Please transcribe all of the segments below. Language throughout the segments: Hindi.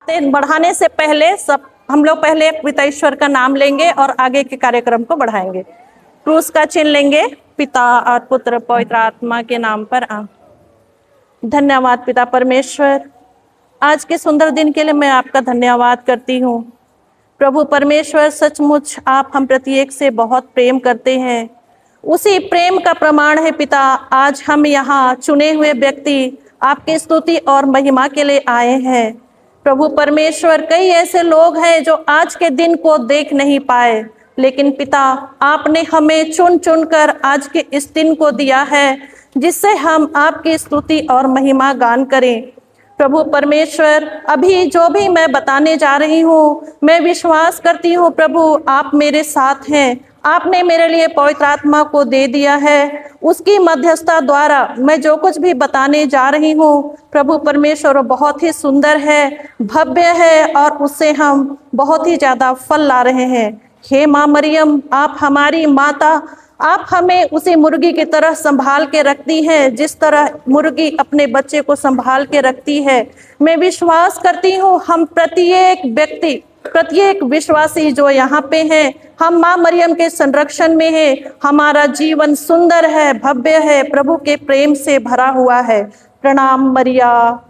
बातें बढ़ाने से पहले हम लोग पहले पिता ईश्वर का नाम लेंगे और आगे के कार्यक्रम को बढ़ाएंगे। क्रूस का चिन्ह लेंगे। पिता और पुत्र पवित्र आत्मा के नाम पर धन्यवाद पिता परमेश्वर, आज के सुंदर दिन के लिए मैं आपका धन्यवाद करती हूँ। प्रभु परमेश्वर, सचमुच आप हम प्रत्येक से बहुत प्रेम करते हैं। उसी प्रेम का प्रमाण है पिता, आज हम यहाँ चुने हुए व्यक्ति आपकी स्तुति और महिमा के लिए आए हैं। प्रभु परमेश्वर, कई ऐसे लोग हैं जो आज के दिन को देख नहीं पाए, लेकिन पिता आपने हमें चुन चुन कर आज के इस दिन को दिया है, जिससे हम आपकी स्तुति और महिमा गान करें। प्रभु परमेश्वर, अभी जो भी मैं बताने जा रही हूँ, मैं विश्वास करती हूँ प्रभु आप मेरे साथ हैं। आपने मेरे लिए पवित्र आत्मा को दे दिया है, उसकी मध्यस्थता द्वारा मैं जो कुछ भी बताने जा रही हूँ प्रभु परमेश्वर बहुत ही सुंदर है, भव्य है और उससे हम बहुत ही ज्यादा फल ला रहे हैं। हे माँ मरियम, आप हमारी माता, आप हमें उसी मुर्गी की तरह संभाल के रखती हैं जिस तरह मुर्गी अपने बच्चे को संभाल के रखती है। मैं विश्वास करती हूँ हम प्रत्येक व्यक्ति, प्रत्येक विश्वासी जो यहाँ पे हैं, हम माँ मरियम के संरक्षण में हैं। हमारा जीवन सुंदर है, भव्य है, प्रभु के प्रेम से भरा हुआ है। प्रणाम मरिया।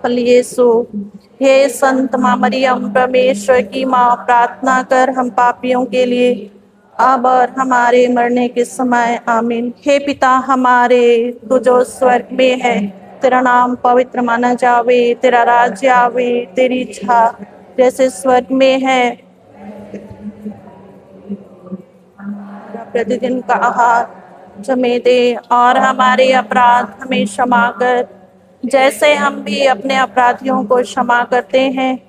यीशु, हे संत माँ मरियम, परमेश्वर की माँ, प्रार्थना कर हम पापियों के लिए अब और हमारे मरने के समय, आमीन। हे पिता हमारे, तू जो स्वर्ग में है, तेरा नाम पवित्र माना जावे, तेरा राज्य आवे, तेरी इच्छा जैसे स्वर्ग में है। प्रतिदिन का आहार हमें दे और हमारे अपराध हमें क्षमा कर, जैसे हम भी अपने अपराधियों को क्षमा करते हैं,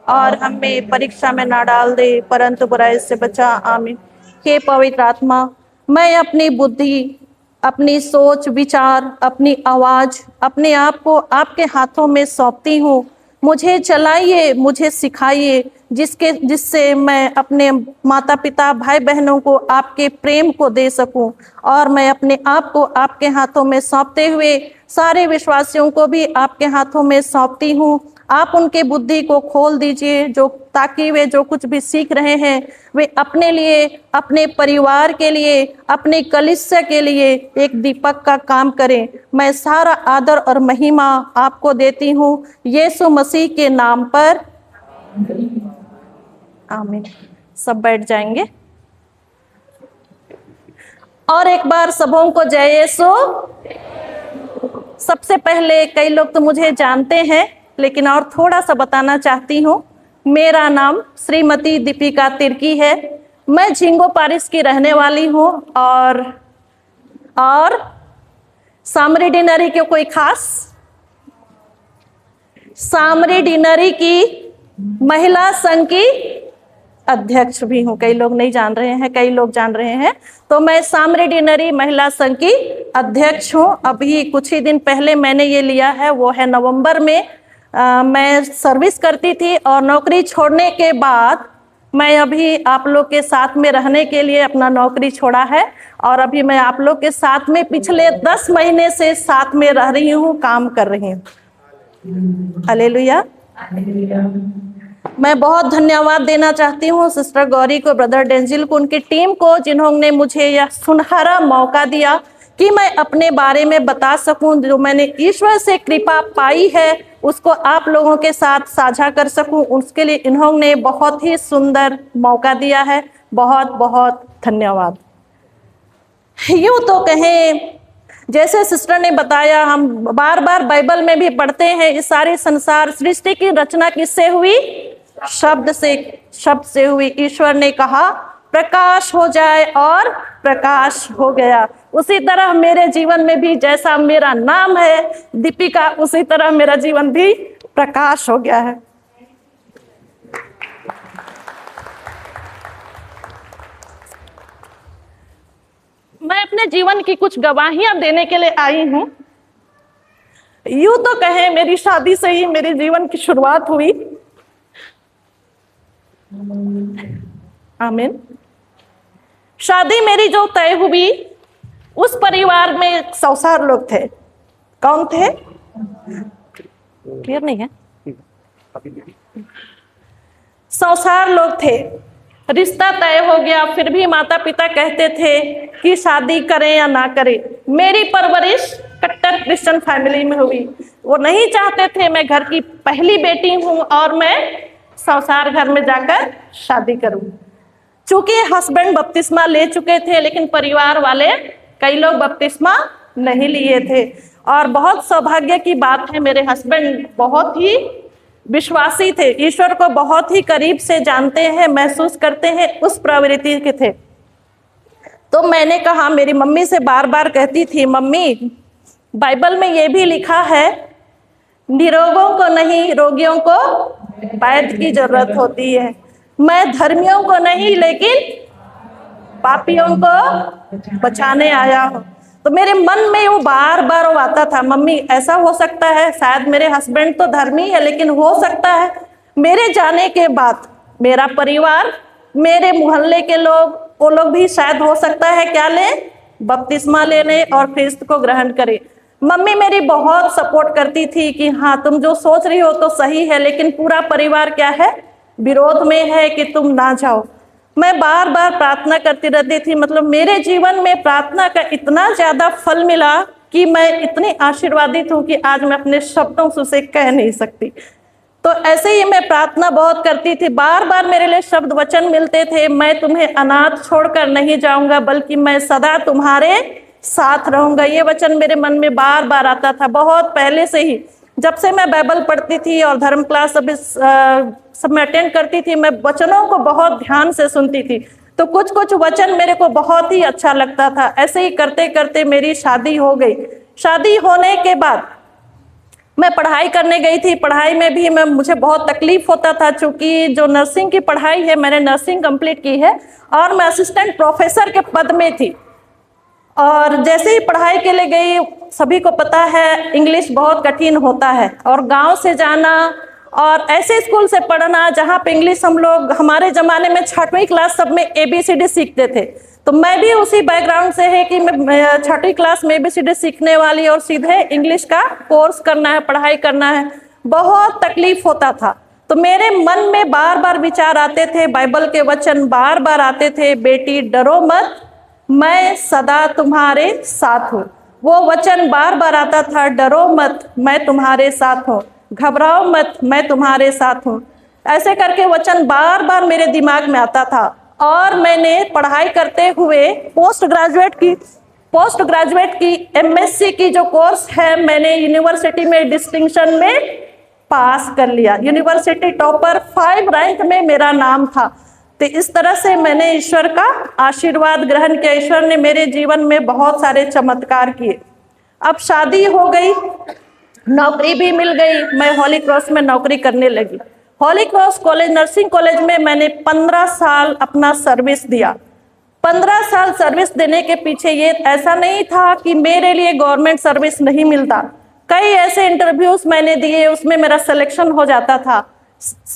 और हमें परीक्षा में ना डाल दे, परंतु बुराई से बचा, आमीन। हे पवित्र आत्मा, मैं अपनी बुद्धि, अपनी सोच विचार, अपनी आवाज, अपने आप को आपके हाथों में सौंपती हूँ। मुझे चलाइए, मुझे सिखाइए, जिससे मैं अपने माता पिता भाई बहनों को आपके प्रेम को दे सकूं, और मैं अपने आप को आपके हाथों में सौंपते हुए सारे विश्वासियों को भी आपके हाथों में सौंपती हूँ। आप उनके बुद्धि को खोल दीजिए, ताकि वे जो कुछ भी सीख रहे हैं वे अपने लिए, अपने परिवार के लिए, अपने कलीसिया के लिए एक दीपक का काम करें। मैं सारा आदर और महिमा आपको देती हूँ यीशु मसीह के नाम पर, आमीन। सब बैठ जाएंगे और एक बार सबों को जय यीशु। सबसे पहले, कई लोग तो मुझे जानते हैं, लेकिन और थोड़ा सा बताना चाहती हूँ। मेरा नाम श्रीमती दीपिका तिर्की है। मैं झिंगो पारिस की रहने वाली हूँ, और सामरी डिनरी के कोई खास, सामरी डिनरी की महिला संघ की अध्यक्ष भी हूँ। कई लोग नहीं जान रहे हैं, कई लोग जान रहे हैं। तो मैं सामरी डिनरी महिला संघ की अध्यक्ष हूँ। अभी कुछ ही दिन पहले मैंने ये लिया है, वो है नवंबर में। मैं सर्विस करती थी और नौकरी छोड़ने के बाद मैं अभी आप लोग के साथ में रहने के लिए अपना नौकरी छोड़ा है, और अभी मैं आप लोग के साथ में पिछले 10 महीने से साथ में रह रही हूँ, काम कर रही हूँ। हालेलुया। मैं बहुत धन्यवाद देना चाहती हूँ सिस्टर गौरी को, ब्रदर डेंजिल को, उनकी टीम को, जिन्होंने मुझे यह सुनहरा मौका दिया कि मैं अपने बारे में बता सकूं। जो मैंने ईश्वर से कृपा पाई है उसको आप लोगों के साथ साझा कर सकूं, उसके लिए इन्होंने बहुत ही सुंदर मौका दिया है। बहुत बहुत धन्यवाद। यूं तो कहें, जैसे सिस्टर ने बताया, हम बार बार बाइबल में भी पढ़ते हैं, इस सारे संसार सृष्टि की रचना किससे हुई? शब्द से हुई। ईश्वर ने कहा प्रकाश हो जाए और प्रकाश हो गया। उसी तरह मेरे जीवन में भी, जैसा मेरा नाम है दीपिका, उसी तरह मेरा जीवन भी प्रकाश हो गया है। मैं अपने जीवन की कुछ गवाहियां देने के लिए आई हूं। यूं तो कहें, मेरी शादी से ही मेरे जीवन की शुरुआत हुई। आमीन। शादी मेरी जो तय हुई उस परिवार में 100 लोग थे। कौन थे? क्लियर नहीं है? 100 लोग थे। रिश्ता तय हो गया, फिर भी माता पिता कहते थे कि शादी करें या ना करें। मेरी परवरिश कट्टर क्रिश्चियन फैमिली में हुई। वो नहीं चाहते थे, मैं घर की पहली बेटी हूं और मैं संसार घर में जाकर शादी करूं। चूंकि हस्बैंड बपतिस्मा ले चुके थे, लेकिन परिवार वाले कई लोग बपतिस्मा नहीं लिए थे। और बहुत सौभाग्य की बात है, मेरे हस्बैंड बहुत ही विश्वासी थे, ईश्वर को बहुत ही करीब से जानते हैं, महसूस करते हैं, उस प्रवृत्ति के थे। तो मैंने कहा, मेरी मम्मी से बार बार कहती थी, मम्मी बाइबल में ये भी लिखा है, निरोगों को नहीं रोगियों को वैद्य की जरूरत होती है। मैं धर्मियों को नहीं लेकिन पापियों को बचाने आया हूँ। तो मेरे मन में वो बार बार वो आता था, मम्मी ऐसा हो सकता है, शायद मेरे हस्बैंड तो धर्मी है, लेकिन हो सकता है मेरे जाने के बाद मेरा परिवार, मेरे मोहल्ले के लोग, वो लोग भी शायद हो सकता है क्या ले, बपतिस्मा ले लें और ख्रिस्त को ग्रहण करें। मम्मी मेरी बहुत सपोर्ट करती थी कि हाँ तुम जो सोच रही हो तो सही है, लेकिन पूरा परिवार क्या है, विरोध में है कि तुम ना जाओ। मैं बार बार प्रार्थना करती रहती थी। मतलब मेरे जीवन में प्रार्थना का इतना ज्यादा फल मिला कि मैं इतनी आशीर्वादित हूँ कि आज मैं अपने शब्दों से उसे कह नहीं सकती। तो ऐसे ही मैं प्रार्थना बहुत करती थी। बार बार मेरे लिए शब्द वचन मिलते थे, मैं तुम्हें अनाथ छोड़कर नहीं जाऊंगा, बल्कि मैं सदा तुम्हारे साथ रहूंगा। ये वचन मेरे मन में बार बार आता था, बहुत पहले से ही। जब से मैं बाइबल पढ़ती थी और धर्म क्लास सब में अटेंड करती थी, मैं वचनों को बहुत ध्यान से सुनती थी। तो कुछ कुछ वचन मेरे को बहुत ही अच्छा लगता था। ऐसे ही करते करते मेरी शादी हो गई। शादी होने के बाद मैं पढ़ाई करने गई थी। पढ़ाई में भी मुझे बहुत तकलीफ होता था, क्योंकि जो नर्सिंग की पढ़ाई है, मैंने नर्सिंग कंप्लीट की है और मैं असिस्टेंट प्रोफेसर के पद में थी। और जैसे ही पढ़ाई के लिए गई, सभी को पता है इंग्लिश बहुत कठिन होता है, और गांव से जाना और ऐसे स्कूल से पढ़ना जहाँ पे इंग्लिश, हम लोग हमारे ज़माने में 6वीं क्लास सब में ABCD सीखते थे। तो मैं भी उसी बैकग्राउंड से है कि मैं 6वीं क्लास में ABCD सीखने वाली और सीधे इंग्लिश का कोर्स करना है, पढ़ाई करना है। बहुत तकलीफ होता था। तो मेरे मन में बार बार विचार आते थे, बाइबल के वचन बार बार आते थे, बेटी डरो मत, मैं सदा तुम्हारे साथ हूँ। वो वचन बार बार आता था, डरो मत, मैं तुम्हारे साथ हूँ, घबराओ मत, मैं तुम्हारे साथ हूँ। ऐसे करके वचन बार बार मेरे दिमाग में आता था। और मैंने पढ़ाई करते हुए पोस्ट ग्रेजुएट की MSc की जो कोर्स है, मैंने यूनिवर्सिटी में डिस्टिंक्शन में पास कर लिया। यूनिवर्सिटी टॉपर 5 रैंक में मेरा नाम था। तो इस तरह से मैंने ईश्वर का आशीर्वाद ग्रहण किया। ईश्वर ने मेरे जीवन में बहुत सारे चमत्कार किए। अब शादी हो गई, नौकरी भी मिल गई, मैं हॉली क्रॉस में नौकरी करने लगी। हॉली क्रॉस कॉलेज, नर्सिंग कॉलेज में मैंने 15 साल अपना सर्विस दिया। 15 साल सर्विस देने के पीछे ये ऐसा नहीं था कि मेरे लिए गवर्नमेंट सर्विस नहीं मिलता। कई ऐसे इंटरव्यूज मैंने दिए, उसमें मेरा सिलेक्शन हो जाता था।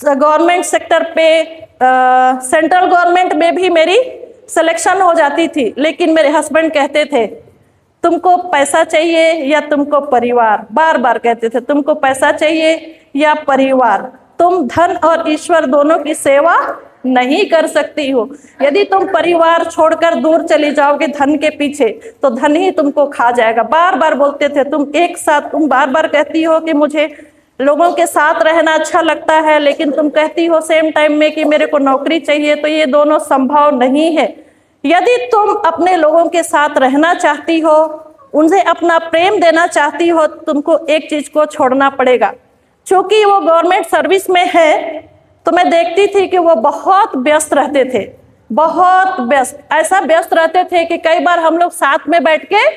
गवर्नमेंट सेक्टर पे, सेंट्रल गवर्नमेंट में भी मेरी सिलेक्शन हो जाती थी। लेकिन मेरे हस्बैंड कहते थे, तुमको पैसा चाहिए या तुमको परिवार, बार बार कहते थे, तुमको पैसा चाहिए या परिवार, तुम धन और ईश्वर दोनों की सेवा नहीं कर सकती हो। यदि तुम परिवार छोड़कर दूर चली जाओगे धन के पीछे, तो धन ही तुमको खा जाएगा। बार बार बोलते थे, तुम बार बार कहती हो कि मुझे लोगों के साथ रहना अच्छा लगता है, लेकिन तुम कहती हो सेम टाइम में कि मेरे को नौकरी चाहिए, तो ये दोनों संभव नहीं है। यदि तुम अपने लोगों के साथ रहना चाहती हो, उनसे अपना प्रेम देना चाहती हो, तुमको एक चीज को छोड़ना पड़ेगा। क्योंकि वो गवर्नमेंट सर्विस में है, तो मैं देखती थी कि वो बहुत व्यस्त रहते थे, बहुत व्यस्त, ऐसा व्यस्त रहते थे कि कई बार हम लोग साथ में बैठ के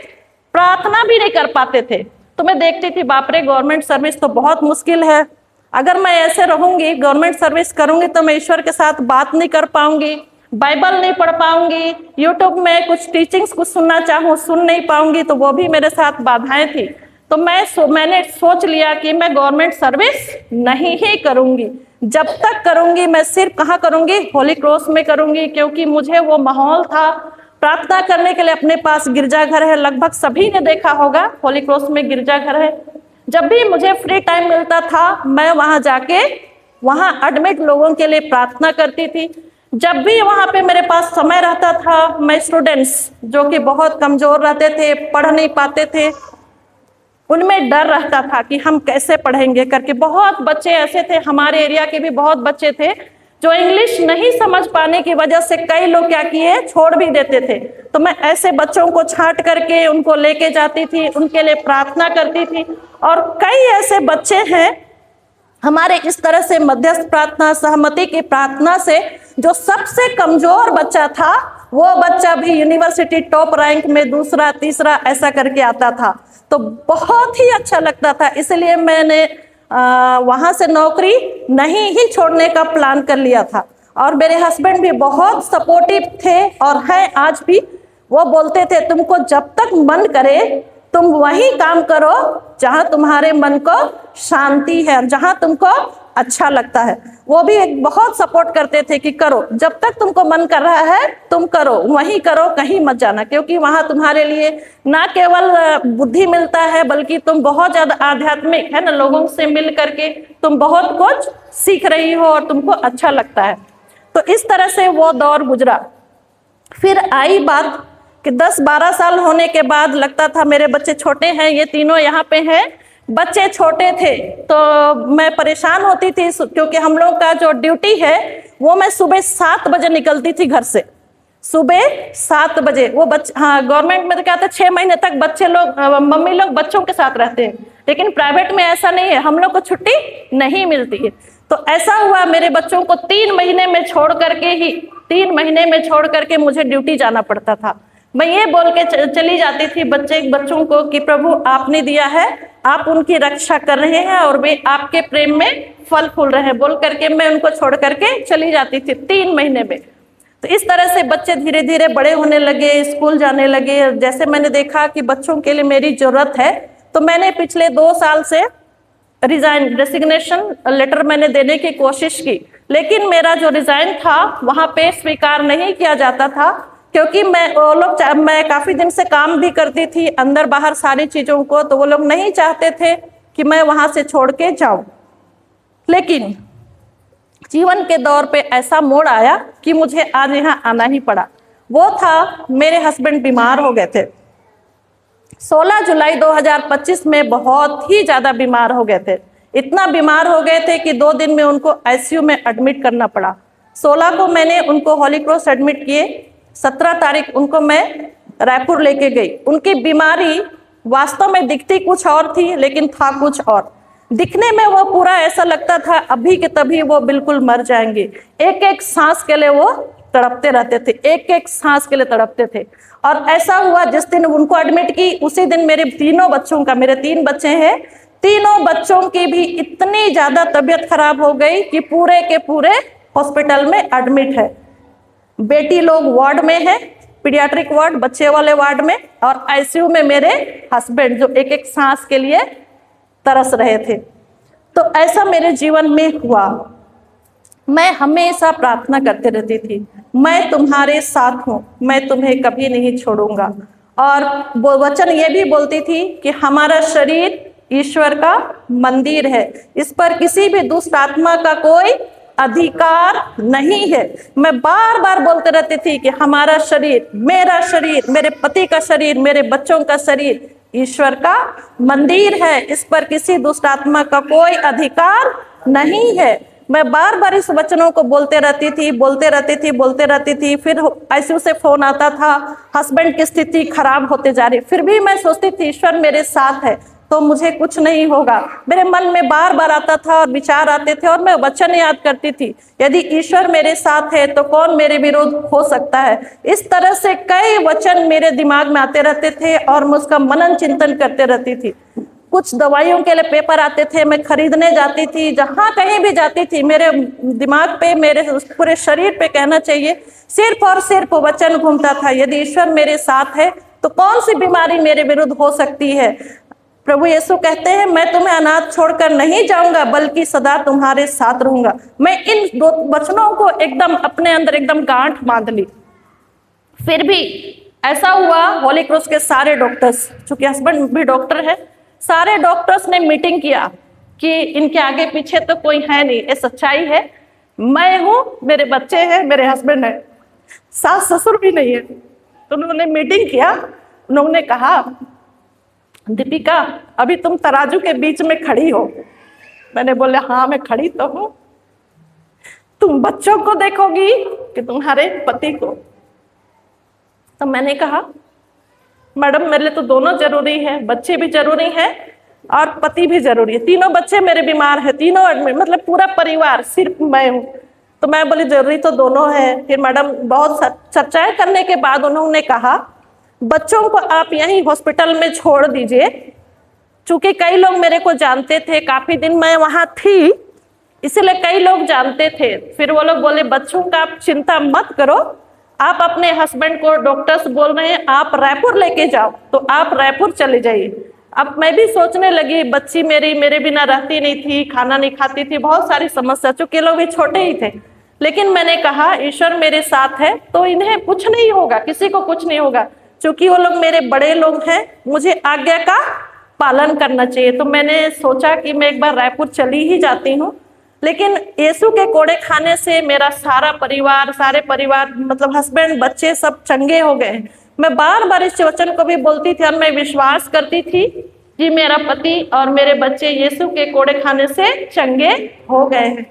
प्रार्थना भी नहीं कर पाते थे। तो मैं देखती थी, बाप रे, गवर्नमेंट सर्विस तो बहुत मुश्किल है। अगर मैं ऐसे रहूंगी, गवर्नमेंट सर्विस करूंगी, तो मैं ईश्वर के साथ बात नहीं कर पाऊंगी, बाइबल नहीं पढ़ पाऊंगी, यूट्यूब में कुछ टीचिंग्स कुछ सुनना चाहूँ सुन नहीं पाऊंगी। तो वो भी मेरे साथ बाधाएं थी। तो मैंने सोच लिया कि मैं गवर्नमेंट सर्विस नहीं ही करूंगी। जब तक करूंगी, मैं सिर्फ कहाँ करूंगी, होली क्रॉस में करूंगी, क्योंकि मुझे वो माहौल था, प्रार्थना करने के लिए अपने पास गिरजाघर है, लगभग सभी ने देखा होगा होली क्रॉस में गिरजाघर है। जब भी मुझे फ्री टाइम मिलता था मैं वहां जाके वहां एडमिट लोगों के लिए प्रार्थना करती थी। जब भी वहां पे मेरे पास समय रहता था, मैं स्टूडेंट्स जो कि बहुत कमजोर रहते थे, पढ़ नहीं पाते थे, उनमें डर रहता था कि हम कैसे पढ़ेंगे करके। बहुत बच्चे ऐसे थे, हमारे एरिया के भी बहुत बच्चे थे जो इंग्लिश नहीं समझ पाने की वजह से कई लोग क्या किए, छोड़ भी देते थे। तो मैं ऐसे बच्चों को छांट करके उनको लेके जाती थी, उनके लिए प्रार्थना करती थी। और कई ऐसे बच्चे हैं हमारे इस तरह से मध्यस्थ प्रार्थना, सहमति की प्रार्थना से, जो सबसे कमजोर बच्चा था वो बच्चा भी यूनिवर्सिटी टॉप रैंक में दूसरा तीसरा ऐसा करके आता था। तो बहुत ही अच्छा लगता था, इसलिए मैंने वहां से नौकरी नहीं ही छोड़ने का प्लान कर लिया था। और मेरे हस्बैंड भी बहुत सपोर्टिव थे और हैं आज भी। वो बोलते थे तुमको जब तक मन करे तुम वही काम करो जहां तुम्हारे मन को शांति है, जहां तुमको अच्छा लगता है। वो भी एक बहुत सपोर्ट करते थे कि करो, जब तक तुमको मन कर रहा है तुम करो, वही करो, कहीं मत जाना, क्योंकि वहां तुम्हारे लिए ना केवल बुद्धि मिलता है बल्कि तुम बहुत ज्यादा आध्यात्मिक है ना, लोगों से मिल करके तुम बहुत कुछ सीख रही हो और तुमको अच्छा लगता है। तो इस तरह से वो दौर गुजरा। फिर आई बात कि 10-12 साल होने के बाद लगता था मेरे बच्चे छोटे हैं, ये तीनों यहाँ पे हैं, बच्चे छोटे थे तो मैं परेशान होती थी, क्योंकि हम लोग का जो ड्यूटी है वो मैं सुबह 7 बजे निकलती थी घर से, सुबह 7 बजे। वो बच्चे, हाँ गवर्नमेंट में तो क्या था 6 महीने तक बच्चे लोग, मम्मी लोग बच्चों के साथ रहते हैं, लेकिन प्राइवेट में ऐसा नहीं है, हम लोग को छुट्टी नहीं मिलती है। तो ऐसा हुआ मेरे बच्चों को 3 महीने में छोड़ करके मुझे ड्यूटी जाना पड़ता था। मैं ये बोल के चली जाती थी बच्चों को कि प्रभु आपने दिया है, आप उनकी रक्षा कर रहे हैं और वे आपके प्रेम में फल फूल रहे हैं, बोल करके मैं उनको छोड़ करके चली जाती थी 3 महीने में। तो इस तरह से बच्चे धीरे धीरे बड़े होने लगे, स्कूल जाने लगे। जैसे मैंने देखा कि बच्चों के लिए मेरी जरूरत है, तो मैंने पिछले 2 साल से रेसिग्नेशन लेटर मैंने देने की कोशिश की, लेकिन मेरा जो रिजाइन था वहां पे स्वीकार नहीं किया जाता था, क्योंकि मैं काफी दिन से काम भी करती थी अंदर बाहर सारी चीजों को, तो वो लोग नहीं चाहते थे कि मैं वहां से छोड़ के जाऊं। लेकिन जीवन के दौर पे ऐसा मोड़ आया कि मुझे आज यहाँ आना ही पड़ा। वो था मेरे हस्बैंड बीमार हो गए थे 16 जुलाई 2025 में, बहुत ही ज्यादा बीमार हो गए थे। इतना बीमार हो गए थे कि 2 दिन में उनको आईसीयू में एडमिट करना पड़ा। 16 को मैंने उनको हॉली क्रॉस एडमिट किए, 17 तारीख उनको मैं रायपुर लेके गई। उनकी बीमारी वास्तव में दिखती कुछ और थी लेकिन था कुछ और। दिखने में वो पूरा ऐसा लगता था अभी के तभी वो बिल्कुल मर जाएंगे, एक एक सांस के लिए वो तड़पते रहते थे, एक एक सांस के लिए तड़पते थे। और ऐसा हुआ जिस दिन उनको एडमिट की उसी दिन मेरे 3 बच्चों का, मेरे 3 बच्चे हैं, 3 बच्चों की भी इतनी ज्यादा तबीयत खराब हो गई कि पूरे के पूरे हॉस्पिटल में एडमिट है। बेटी लोग वार्ड में है, पीडियाट्रिक वार्ड, बच्चे वाले वार्ड में, और आईसीयू में मेरे हस्बैंड जो एक एक सांस के लिए तरस रहे थे। तो ऐसा मेरे जीवन में हुआ। मैं हमेशा प्रार्थना करते रहती थी, मैं तुम्हारे साथ हूं, मैं तुम्हें कभी नहीं छोड़ूंगा। और वो वचन ये भी बोलती थी कि हमारा शरीर ईश्वर का मंदिर है, इस पर किसी भी दुष्ट आत्मा का कोई अधिकार नहीं है। मैं बार बार बोलते रहती थी कि हमारा शरीर, मेरा शरीर, मेरे पति का शरीर, मेरे बच्चों का शरीर ईश्वर का मंदिर है, इस पर किसी दुष्ट आत्मा का कोई अधिकार नहीं है। मैं बार बार इस वचनों को बोलते रहती थी। फिर आईसीयू से फोन आता था, हस्बैंड की स्थिति खराब होते जा रही, फिर भी मैं सोचती थी ईश्वर मेरे साथ है तो मुझे कुछ नहीं होगा। मेरे मन में बार बार आता था और विचार आते थे और मैं वचन याद करती थी, यदि ईश्वर मेरे साथ है तो कौन मेरे विरोध हो सकता है। इस तरह से कई वचन मेरे दिमाग में आते रहते थे और मैं उसका मनन चिंतन करते रहती थी। कुछ दवाइयों के लिए पेपर आते थे, मैं खरीदने जाती थी, जहां कहीं भी जाती थी मेरे दिमाग पे, मेरे पूरे शरीर पे कहना चाहिए, सिर्फ और सिर्फ वचन घूमता था, यदि ईश्वर मेरे साथ है तो कौन सी बीमारी मेरे विरुद्ध हो सकती है। प्रभु यीशु कहते हैं मैं तुम्हें अनाथ छोड़कर नहीं जाऊंगा बल्कि सदा तुम्हारे साथ रहूंगा। मैं इन 2 वचनों को एकदम अपने अंदर एकदम गांठ बांध ली। फिर भी ऐसा हुआ, होली क्रॉस के सारे डॉक्टर्स, चूंकि हस्बैंड भी डॉक्टर है, सारे डॉक्टर्स ने मीटिंग किया कि इनके आगे पीछे तो कोई है नहीं, ये सच्चाई है, मैं हूं, मेरे बच्चे हैं, मेरे हस्बैंड है, सास ससुर भी नहीं है। तो उन्होंने मीटिंग किया, उन्होंने कहा दीपिका अभी तुम तराजू के बीच में खड़ी हो। मैंने बोले हाँ मैं खड़ी तो हूं। तुम बच्चों को देखोगी कि तुम्हारे पति को? तो मैंने कहा मैडम मेरे लिए तो दोनों जरूरी है, बच्चे भी जरूरी हैं और पति भी जरूरी है। तीनों बच्चे मेरे बीमार हैं, तीनों एडमिट, मतलब पूरा परिवार, सिर्फ मैं हूँ। तो मैं बोली जरूरी तो दोनों है। फिर मैडम बहुत चर्चाएं करने के बाद उन्होंने कहा बच्चों को आप यहीं हॉस्पिटल में छोड़ दीजिए। चूंकि कई लोग मेरे को जानते थे, काफी दिन मैं वहां थी, इसलिए कई लोग जानते थे। फिर वो लोग बोले बच्चों का आप चिंता मत करो, आप अपने हस्बैंड को, डॉक्टर्स बोल रहे हैं आप रायपुर लेके जाओ, तो आप रायपुर चले जाइए। अब मैं भी सोचने लगी, बच्ची मेरी मेरे बिना रहती नहीं थी, खाना नहीं खाती थी, बहुत सारी समस्या, चूंकि लोग भी छोटे ही थे। लेकिन मैंने कहा ईश्वर मेरे साथ है तो इन्हें कुछ नहीं होगा, किसी को कुछ नहीं होगा। चूंकि वो लोग मेरे बड़े लोग हैं, मुझे आज्ञा का पालन करना चाहिए। तो मैंने सोचा कि मैं एक बार रायपुर चली ही जाती हूँ। लेकिन यीशु के कोड़े खाने से मेरा सारे परिवार मतलब हस्बैंड बच्चे सब चंगे हो गए। मैं बार बार इस वचन को भी बोलती थी और मैं विश्वास करती थी कि मेरा पति और मेरे बच्चे यीशु के कोड़े खाने से चंगे हो गए हैं।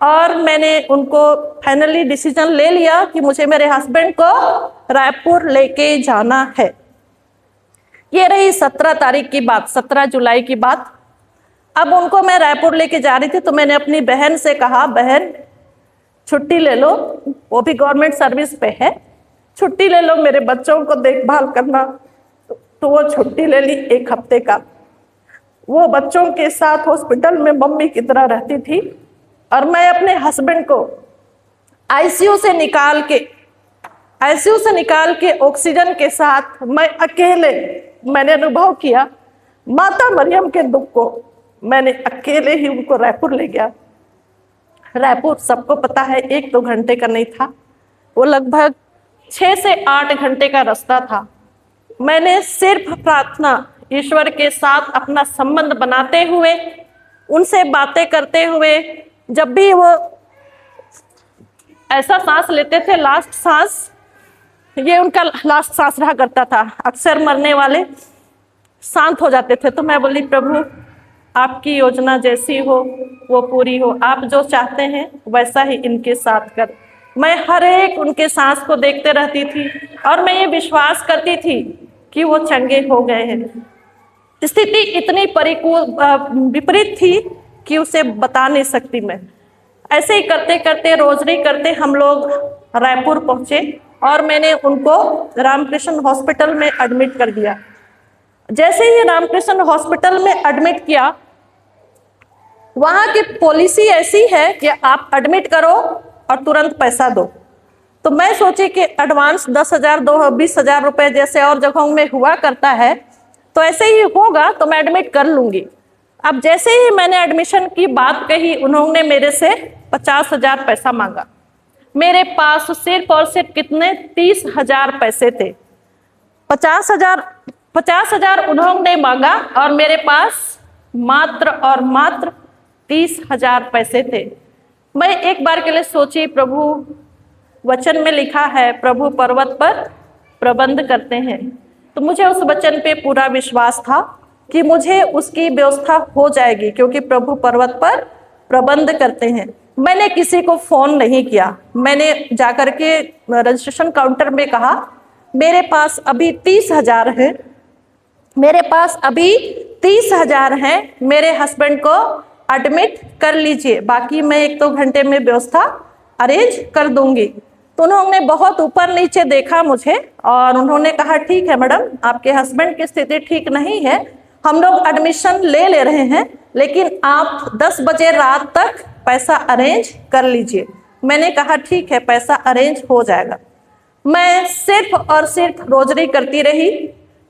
और मैंने उनको फाइनली डिसीजन ले लिया कि मुझे मेरे हस्बैंड को रायपुर लेके जाना है। ये रही 17 तारीख की बात, 17 जुलाई की बात। अब उनको मैं रायपुर लेके जा रही थी तो मैंने अपनी बहन से कहा बहन छुट्टी ले लो, वो भी गवर्नमेंट सर्विस पे है, छुट्टी ले लो, मेरे बच्चों को देखभाल करना। तो वो छुट्टी ले ली 1 हफ्ते का। वो बच्चों के साथ हॉस्पिटल में मम्मी की तरह रहती थी और मैं अपने हस्बैंड को आईसीयू से निकाल के ऑक्सीजन के साथ मैं अकेले, मैंने अनुभव किया माता मरियम के दुख को। मैंने अकेले ही उनको रायपुर ले गया। रायपुर सबको पता है 1-2 घंटे का नहीं था, वो लगभग 6 से 8 घंटे का रास्ता था। मैंने सिर्फ प्रार्थना, ईश्वर के साथ अपना संबंध बनाते हुए, उनसे बातें करते हुए, जब भी वो ऐसा सांस लेते थे, लास्ट सांस, ये उनका लास्ट सांस रहा करता था। अक्सर मरने वाले शांत हो जाते थे। तो मैं बोली प्रभु आपकी योजना जैसी हो वो पूरी हो, आप जो चाहते हैं वैसा ही इनके साथ कर। मैं हर एक उनके सांस को देखते रहती थी और मैं ये विश्वास करती थी कि वो चंगे हो गए हैं। स्थिति इतनी विपरीत थी कि उसे बता नहीं सकती मैं। ऐसे ही करते करते, रोजरी करते हम लोग रायपुर पहुंचे और मैंने उनको रामकृष्ण हॉस्पिटल में एडमिट कर दिया। जैसे ही रामकृष्ण हॉस्पिटल में एडमिट किया, वहां की पॉलिसी ऐसी है कि आप एडमिट करो और तुरंत पैसा दो। तो मैं सोची कि एडवांस 10,000 20,000 रुपए जैसे और जगहों में हुआ करता है तो ऐसे ही होगा, तो मैं एडमिट कर लूंगी। अब जैसे ही मैंने एडमिशन की बात कही, उन्होंने मेरे से 50,000 पैसा मांगा। मेरे पास सिर्फ और सिर्फ कितने 30,000 पैसे थे। 50,000 उन्होंने मांगा और मेरे पास मात्र और मात्र 30,000 पैसे थे। मैं एक बार के लिए सोची, प्रभु वचन में लिखा है प्रभु पर्वत पर प्रबंध करते हैं। तो मुझे उस वचन पे पूरा विश्वास था कि मुझे उसकी व्यवस्था हो जाएगी, क्योंकि प्रभु पर्वत पर प्रबंध करते हैं। मैंने किसी को फोन नहीं किया। मैंने जाकर के रजिस्ट्रेशन काउंटर में कहा मेरे पास अभी 30,000 है, मेरे पास अभी 30,000 है, मेरे हस्बैंड को एडमिट कर लीजिए, बाकी मैं 1-2 घंटे में व्यवस्था अरेंज कर दूंगी। तो उन्होंने बहुत ऊपर नीचे देखा मुझे और उन्होंने कहा ठीक है मैडम, आपके हस्बैंड की स्थिति ठीक नहीं है, हम लोग एडमिशन ले रहे हैं, लेकिन आप 10 बजे रात तक पैसा अरेंज कर लीजिए। मैंने कहा ठीक है, पैसा अरेंज हो जाएगा। मैं सिर्फ और सिर्फ रोजरी करती रही,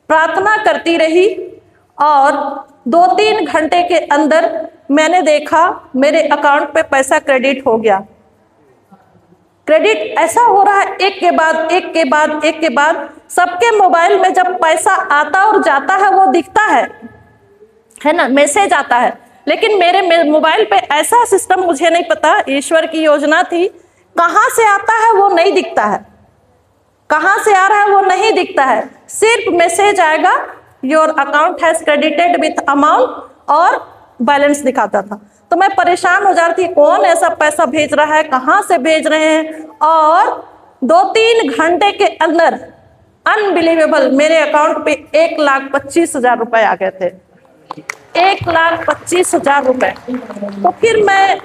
प्रार्थना करती रही और 2-3 घंटे के अंदर मैंने देखा मेरे अकाउंट पे पैसा क्रेडिट हो गया। क्रेडिट ऐसा हो रहा है, एक के बाद एक के बाद एक के बाद। सबके मोबाइल में जब पैसा आता और जाता है वो दिखता है ना, मैसेज आता है, लेकिन मेरे मोबाइल पे ऐसा सिस्टम मुझे नहीं पता, ईश्वर की योजना थी, कहाँ से आता है वो नहीं दिखता है, कहाँ से आ रहा है वो नहीं दिखता है, सिर्फ मैसेज आएगा your account has credited with amount और बैलेंस दिखाता था। तो मैं परेशान हो जाती, कौन ऐसा पैसा भेज रहा है, कहाँ से भेज रहे हैं। और 2-3 घंटे के अंदर अनबिलीवेबल मेरे अकाउंट पे 1,25,000 रुपए आ गए थे, 1,25,000 रुपए। तो फिर मैं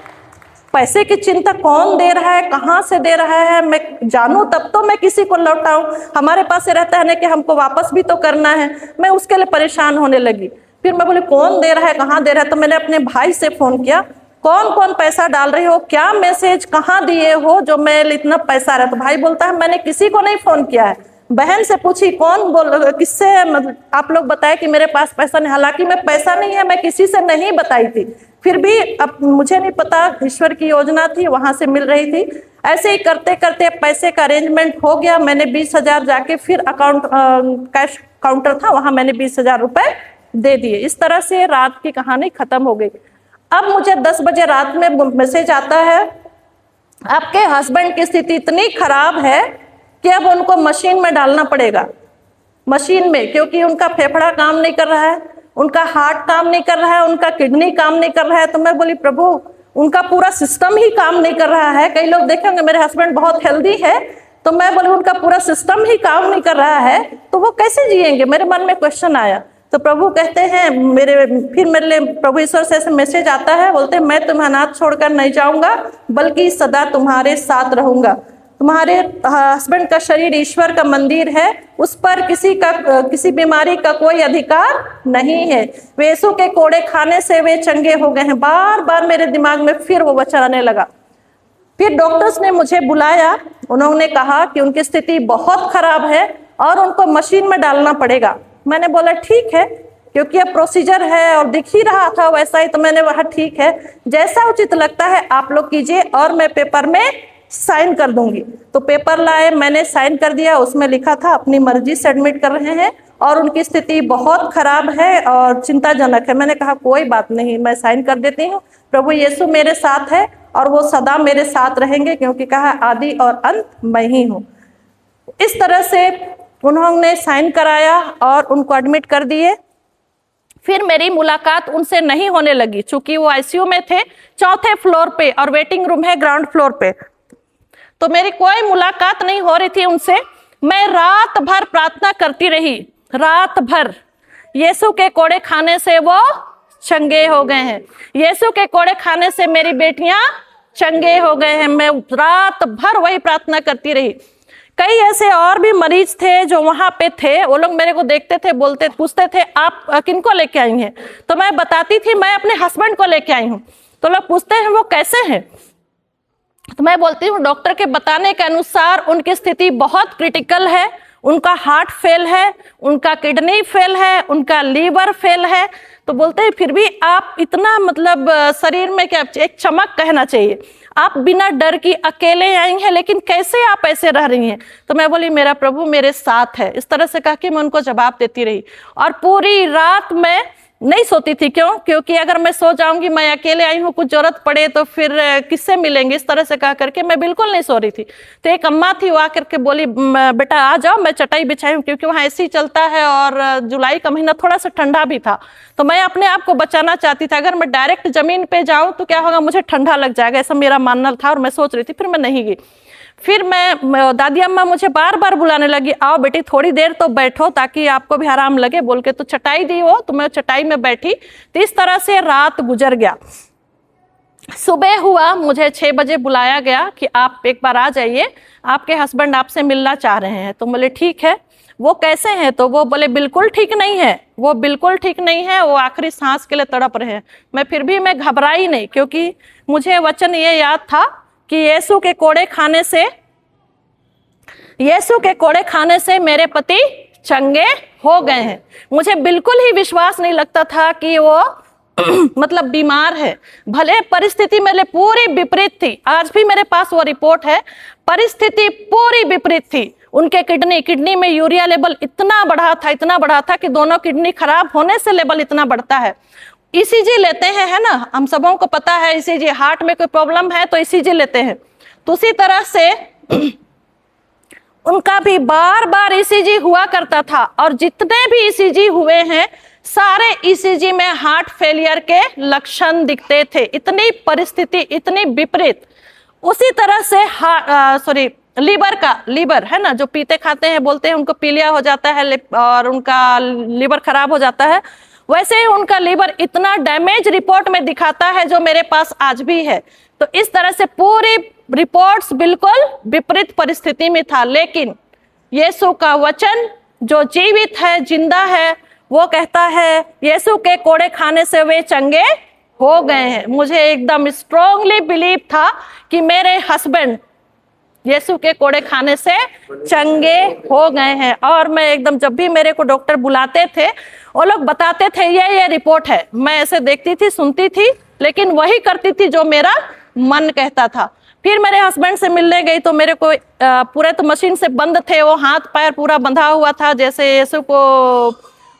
पैसे की चिंता, कौन दे रहा है, कहाँ से दे रहा है, मैं जानूं तब तो मैं किसी को लौटाऊं। हमारे पास से रहता है ना कि हमको वापस भी तो करना है, मैं उसके लिए परेशान होने लगी। फिर मैं बोली कौन दे रहा है, कहाँ दे रहा है। तो मैंने अपने भाई से फोन किया, कौन कौन पैसा डाल रही हो, क्या मैसेज कहाँ दिए हो जो मैं इतना पैसा रहा। तो भाई बोलता है मैंने किसी को नहीं फोन किया है। बहन से पूछी कौन बोल किससे है, मतलब आप लोग बताए कि मेरे पास पैसा नहीं, हालांकि मैं पैसा नहीं है, मैं किसी से नहीं बताई थी। फिर भी अब मुझे नहीं पता, ईश्वर की योजना थी, वहां से मिल रही थी। ऐसे ही करते करते पैसे का अरेंजमेंट हो गया। मैंने 20,000 जाके फिर अकाउंट कैश काउंटर था वहां मैंने 20,000 रुपए दे दिए। इस तरह से रात की कहानी खत्म हो गई। अब मुझे 10 बजे रात में मैसेज आता है, आपके हस्बैंड की स्थिति इतनी खराब है कि अब उनको मशीन में डालना पड़ेगा, मशीन में, क्योंकि उनका फेफड़ा काम नहीं कर रहा है, उनका हार्ट काम नहीं कर रहा है, उनका किडनी काम नहीं कर रहा है। तो मैं बोली प्रभु, उनका पूरा सिस्टम ही काम नहीं कर रहा है। कई लोग देखेंगे मेरे हस्बैंड बहुत हेल्दी है, तो मैं बोली उनका पूरा सिस्टम ही काम नहीं कर रहा है, तो वो कैसे जिएंगे। मेरे मन में क्वेश्चन आया। तो प्रभु कहते हैं फिर मेरे लिए प्रभु ईश्वर से ऐसे मैसेज आता है, बोलते हैं मैं तुम्हें अनाथ छोड़कर नहीं जाऊंगा, बल्कि सदा तुम्हारे साथ रहूंगा। तुम्हारे हस्बैंड का शरीर ईश्वर का मंदिर है, उस पर किसी बीमारी का कोई अधिकार नहीं है। वे यीशु के कोड़े खाने से वे चंगे हो गए हैं। बार बार मेरे दिमाग में फिर वो वचन आने लगा। फिर डॉक्टर्स ने मुझे बुलाया, उन्होंने कहा कि उनकी स्थिति बहुत खराब है और उनको मशीन में डालना पड़ेगा। मैंने बोला ठीक है, क्योंकि अब प्रोसीजर है और दिख ही रहा था वैसा ही, तो मैंने वहाँ ठीक है, जैसा उचित लगता है आप लोग कीजिए और मैं पेपर में साइन कर दूंगी। तो पेपर लाए, मैंने साइन कर दिया। उसमें लिखा था अपनी मर्जी से एडमिट कर रहे हैं और उनकी स्थिति बहुत खराब है और चिंताजनक है। मैंने कहा कोई बात नहीं, मैं साइन कर देती हूँ, प्रभु यीशु मेरे साथ है और वो सदा मेरे साथ रहेंगे, क्योंकि कहा आदि और अंत मैं ही हूँ। इस तरह से उन्होंने साइन कराया और उनको एडमिट कर दिए। फिर मेरी मुलाकात उनसे नहीं होने लगी, चूंकि वो आईसीयू में थे, 4थे फ्लोर पे, और वेटिंग रूम है ग्राउंड फ्लोर पे, तो मेरी कोई मुलाकात नहीं हो रही थी उनसे। मैं रात भर प्रार्थना करती रही, रात भर। यीशु के कोड़े खाने से वो चंगे हो गए हैं, यीशु के कोड़े खाने से मेरी बेटियां चंगे हो गए हैं। मैं रात भर वही प्रार्थना करती रही। कई ऐसे और भी मरीज थे जो वहां पे थे, वो लोग मेरे को देखते थे, बोलते पूछते थे आप किनको लेके आई हैं, तो मैं बताती थी मैं अपने हस्बैंड को लेके आई हूँ। तो लोग पूछते हैं वो कैसे हैं, तो मैं बोलती हूँ डॉक्टर के बताने के अनुसार उनकी स्थिति बहुत क्रिटिकल है, उनका हार्ट फेल है, उनका किडनी फेल है, उनका लीवर फेल है। तो बोलते हैं फिर भी आप इतना, मतलब शरीर में क्या एक चमक कहना चाहिए, आप बिना डर की अकेले आई हैं, लेकिन कैसे आप ऐसे रह रही हैं। तो मैं बोली मेरा प्रभु मेरे साथ है। इस तरह से कह के मैं उनको जवाब देती रही और पूरी रात मैं नहीं सोती थी। क्यों? क्योंकि अगर मैं सो जाऊंगी, मैं अकेले आई हूँ, कुछ जरूरत पड़े तो फिर किससे मिलेंगे, इस तरह से कह करके मैं बिल्कुल नहीं सो रही थी। तो एक अम्मा थी, वो आकर के बोली बेटा आ जाओ, मैं चटाई बिछाई हूँ, क्योंकि वहाँ एसी चलता है और जुलाई का महीना थोड़ा सा ठंडा भी था। तो मैं अपने आप को बचाना चाहती थी, अगर मैं डायरेक्ट जमीन पे जाऊँ तो क्या होगा, मुझे ठंडा लग जाएगा, ऐसा मेरा मानना था और मैं सोच रही थी। फिर मैं नहीं गई। फिर मैं दादी अम्मा मुझे बार बार बुलाने लगी, आओ बेटी थोड़ी देर तो बैठो ताकि आपको भी आराम लगे, बोल के तो चटाई दी हो, तो मैं चटाई में बैठी। तो इस तरह से रात गुजर गया। सुबह हुआ, मुझे 6 बजे बुलाया गया कि आप एक बार आ जाइए, आपके हस्बैंड आपसे मिलना चाह रहे हैं। तो बोले ठीक है। वो कैसे हैं? तो वो बोले बिल्कुल ठीक नहीं है, वो बिल्कुल ठीक नहीं है, वो आखिरी सांस के लिए तड़प रहे हैं। मैं फिर भी मैं घबराई नहीं, क्योंकि मुझे वचन ये याद था कि यीशु के कोड़े खाने से मेरे पति चंगे हो गए हैं। मुझे बिल्कुल ही विश्वास नहीं लगता था कि वो मतलब बीमार है, भले परिस्थिति मेरे पूरी विपरीत थी, आज भी मेरे पास वो रिपोर्ट है, परिस्थिति पूरी विपरीत थी। उनके किडनी में यूरिया लेवल इतना बढ़ा था कि दोनों किडनी खराब होने से लेवल इतना बढ़ता है। ईसीजी लेते हैं, है ना, हम सबों को पता है ईसीजी, हार्ट में कोई प्रॉब्लम है तो ईसीजी लेते हैं। तो उसी तरह से उनका भी बार बार ईसीजी हुआ करता था, और जितने भी ईसीजी हुए हैं सारे ईसीजी में हार्ट फेलियर के लक्षण दिखते थे। इतनी परिस्थिति इतनी विपरीत। उसी तरह से लीवर है ना, जो पीते खाते हैं, बोलते हैं उनको पीलिया हो जाता है और उनका लीवर खराब हो जाता है, वैसे ही उनका लीवर इतना डैमेज रिपोर्ट में दिखाता है जो मेरे पास आज भी है। तो इस तरह से पूरी रिपोर्ट्स बिल्कुल विपरीत परिस्थिति में था, लेकिन यीशु का वचन जो जीवित है, जिंदा है, वो कहता है यीशु के कोड़े खाने से वे चंगे हो गए हैं। मुझे एकदम स्ट्रांगली बिलीव था कि मेरे हस्बैंड यीशु के कोड़े खाने से चंगे हो गए हैं। और मैं एकदम, जब भी मेरे को डॉक्टर बुलाते थे वो लोग बताते थे ये रिपोर्ट है, मैं ऐसे देखती थी, सुनती थी, लेकिन वही करती थी जो मेरा मन कहता था। फिर मेरे हस्बैंड से मिलने गई तो मेरे को पूरे तो मशीन से बंद थे, वो हाथ पैर पूरा बंधा हुआ था, जैसे यीशु को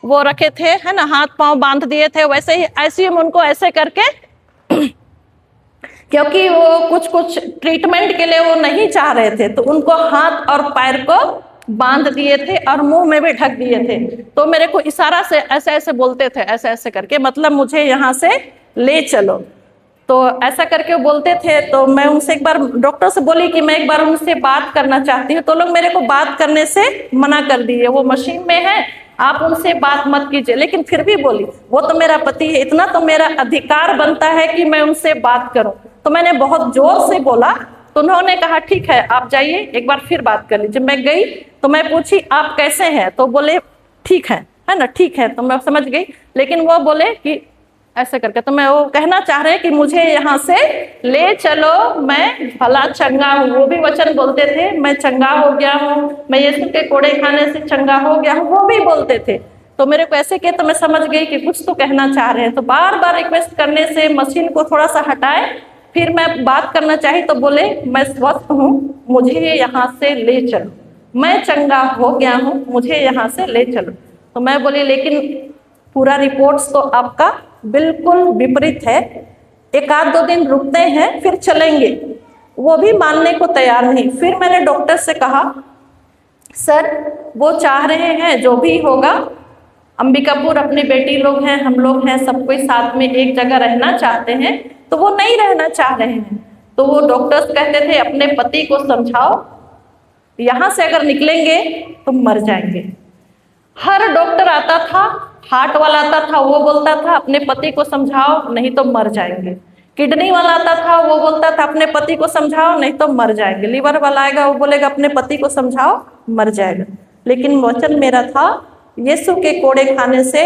वो रखे थे, है ना, हाथ पांव बांध दिए थे, वैसे ही ऐसे उनको ऐसे करके क्योंकि वो कुछ ट्रीटमेंट के लिए वो नहीं चाह रहे थे, तो उनको हाथ और पैर को बांध दिए थे और मुंह में भी ढक दिए थे। तो मेरे को इशारा से ऐसे ऐसे बोलते थे, ऐसे ऐसे करके, मतलब मुझे यहाँ से ले चलो। तो ऐसा करके वो बोलते थे। तो मैं उनसे एक बार डॉक्टर से बोली कि मैं एक बार उनसे बात करना चाहती हूँ, तो लोग मेरे को बात करने से मना कर दिए, वो मशीन में है, आप उनसे बात मत कीजिए। लेकिन फिर भी बोली वो तो मेरा पति है, इतना तो मेरा अधिकार बनता है कि मैं उनसे बात करूं। तो मैंने बहुत जोर से बोला, तो उन्होंने कहा ठीक है आप जाइए, एक बार फिर बात कर लीजिए। मैं गई तो मैं पूछी आप कैसे हैं, तो बोले ठीक है ना, ठीक है। तो मैं समझ गई, लेकिन वो बोले कि ऐसे करके, तो मैं वो कहना चाह रहे कि मुझे यहाँ से ले चलो, मैं भला चंगा हूँ। वो भी वचन बोलते थे, मैं चंगा हो गया हूँ, मैं यीशु के कोड़े खाने से चंगा हो गया हूँ, वो भी बोलते थे। तो मेरे को ऐसे किया तो मैं समझ गई कि कुछ तो कहना चाह रहे हैं। तो बार बार रिक्वेस्ट करने से मशीन को थोड़ा सा हटाए, फिर मैं बात करना चाही तो बोले मैं स्वस्थ हूँ, मुझे यहाँ से ले चलो, मैं चंगा हो गया हूँ, मुझे यहाँ से ले चलो। तो मैं बोली लेकिन पूरा रिपोर्ट्स तो आपका बिल्कुल विपरीत है, एक आध दो दिन रुकते हैं फिर चलेंगे। वो भी मानने को तैयार नहीं। फिर मैंने डॉक्टर से कहा सर वो चाह रहे हैं जो भी होगा, अंबिकापुर अपनी बेटी लोग हैं, हम लोग हैं, सब कोई साथ में एक जगह रहना चाहते हैं, तो वो नहीं रहना चाह रहे हैं। तो वो डॉक्टर्स कहते थे अपने पति को समझाओ, यहाँ से अगर निकलेंगे तो मर जाएंगे। हर डॉक्टर आता था, हार्ट वाला आता था, वो बोलता था अपने पति को समझाओ नहीं तो मर जाएंगे। किडनी वाला आता था, वो बोलता था अपने पति को समझाओ नहीं तो मर जाएंगे। लीवर वाला आएगा, वो बोलेगा अपने पति को समझाओ, मर जाएगा। लेकिन वचन मेरा था यीशु के कोड़े खाने से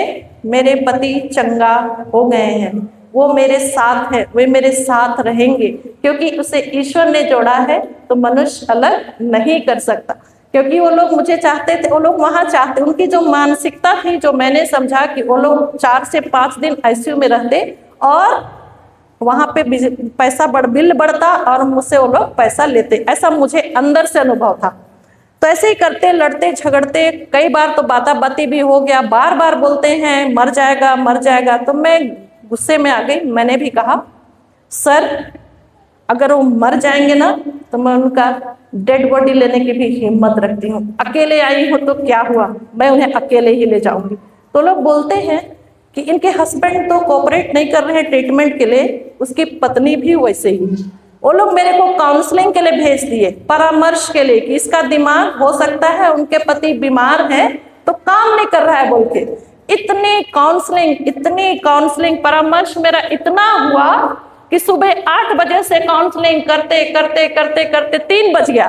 मेरे पति चंगा हो गए हैं, वो मेरे साथ है, वे मेरे साथ रहेंगे, क्योंकि उसे ईश्वर ने जोड़ा है तो मनुष्य अलग नहीं कर सकता। क्योंकि वो लोग मुझे चाहते थे, वो लोग वहाँ चाहते, उनकी जो मानसिकता थी, जो मैंने समझा कि वो लोग 4 से 5 दिन आईसीयू में रहते और वहाँ पे पैसा बिल बढ़ता और मुझसे वो लोग पैसा लेते, ऐसा मुझे अंदर से अनुभव था। तो ऐसे ही करते, लड़ते झगड़ते, कई बार तो बाती भी हो गया, बार बार बोलते हैं मर जाएगा मर जाएगा। तो मैं गुस्से में आ गई, मैंने भी कहा सर अगर वो मर जाएंगे ना तो मैं उनका डेड बॉडी लेने की भी हिम्मत रखती हूँ, अकेले आई हूँ तो क्या हुआ, मैं उन्हें अकेले ही ले जाऊंगी। तो लोग बोलते हैं कि इनके हस्बैंड तो कोऑपरेट नहीं कर रहे हैं ट्रीटमेंट के लिए, उसकी पत्नी भी वैसे ही। वो लोग मेरे को काउंसलिंग के लिए भेज दिए, परामर्श के लिए, कि इसका दिमाग हो सकता है उनके पति बीमार है तो काम नहीं कर रहा है बोल के। इतनी काउंसलिंग परामर्श मेरा इतना हुआ कि सुबह 8 बजे से काउंसलिंग करते करते करते करते 3 बज गया।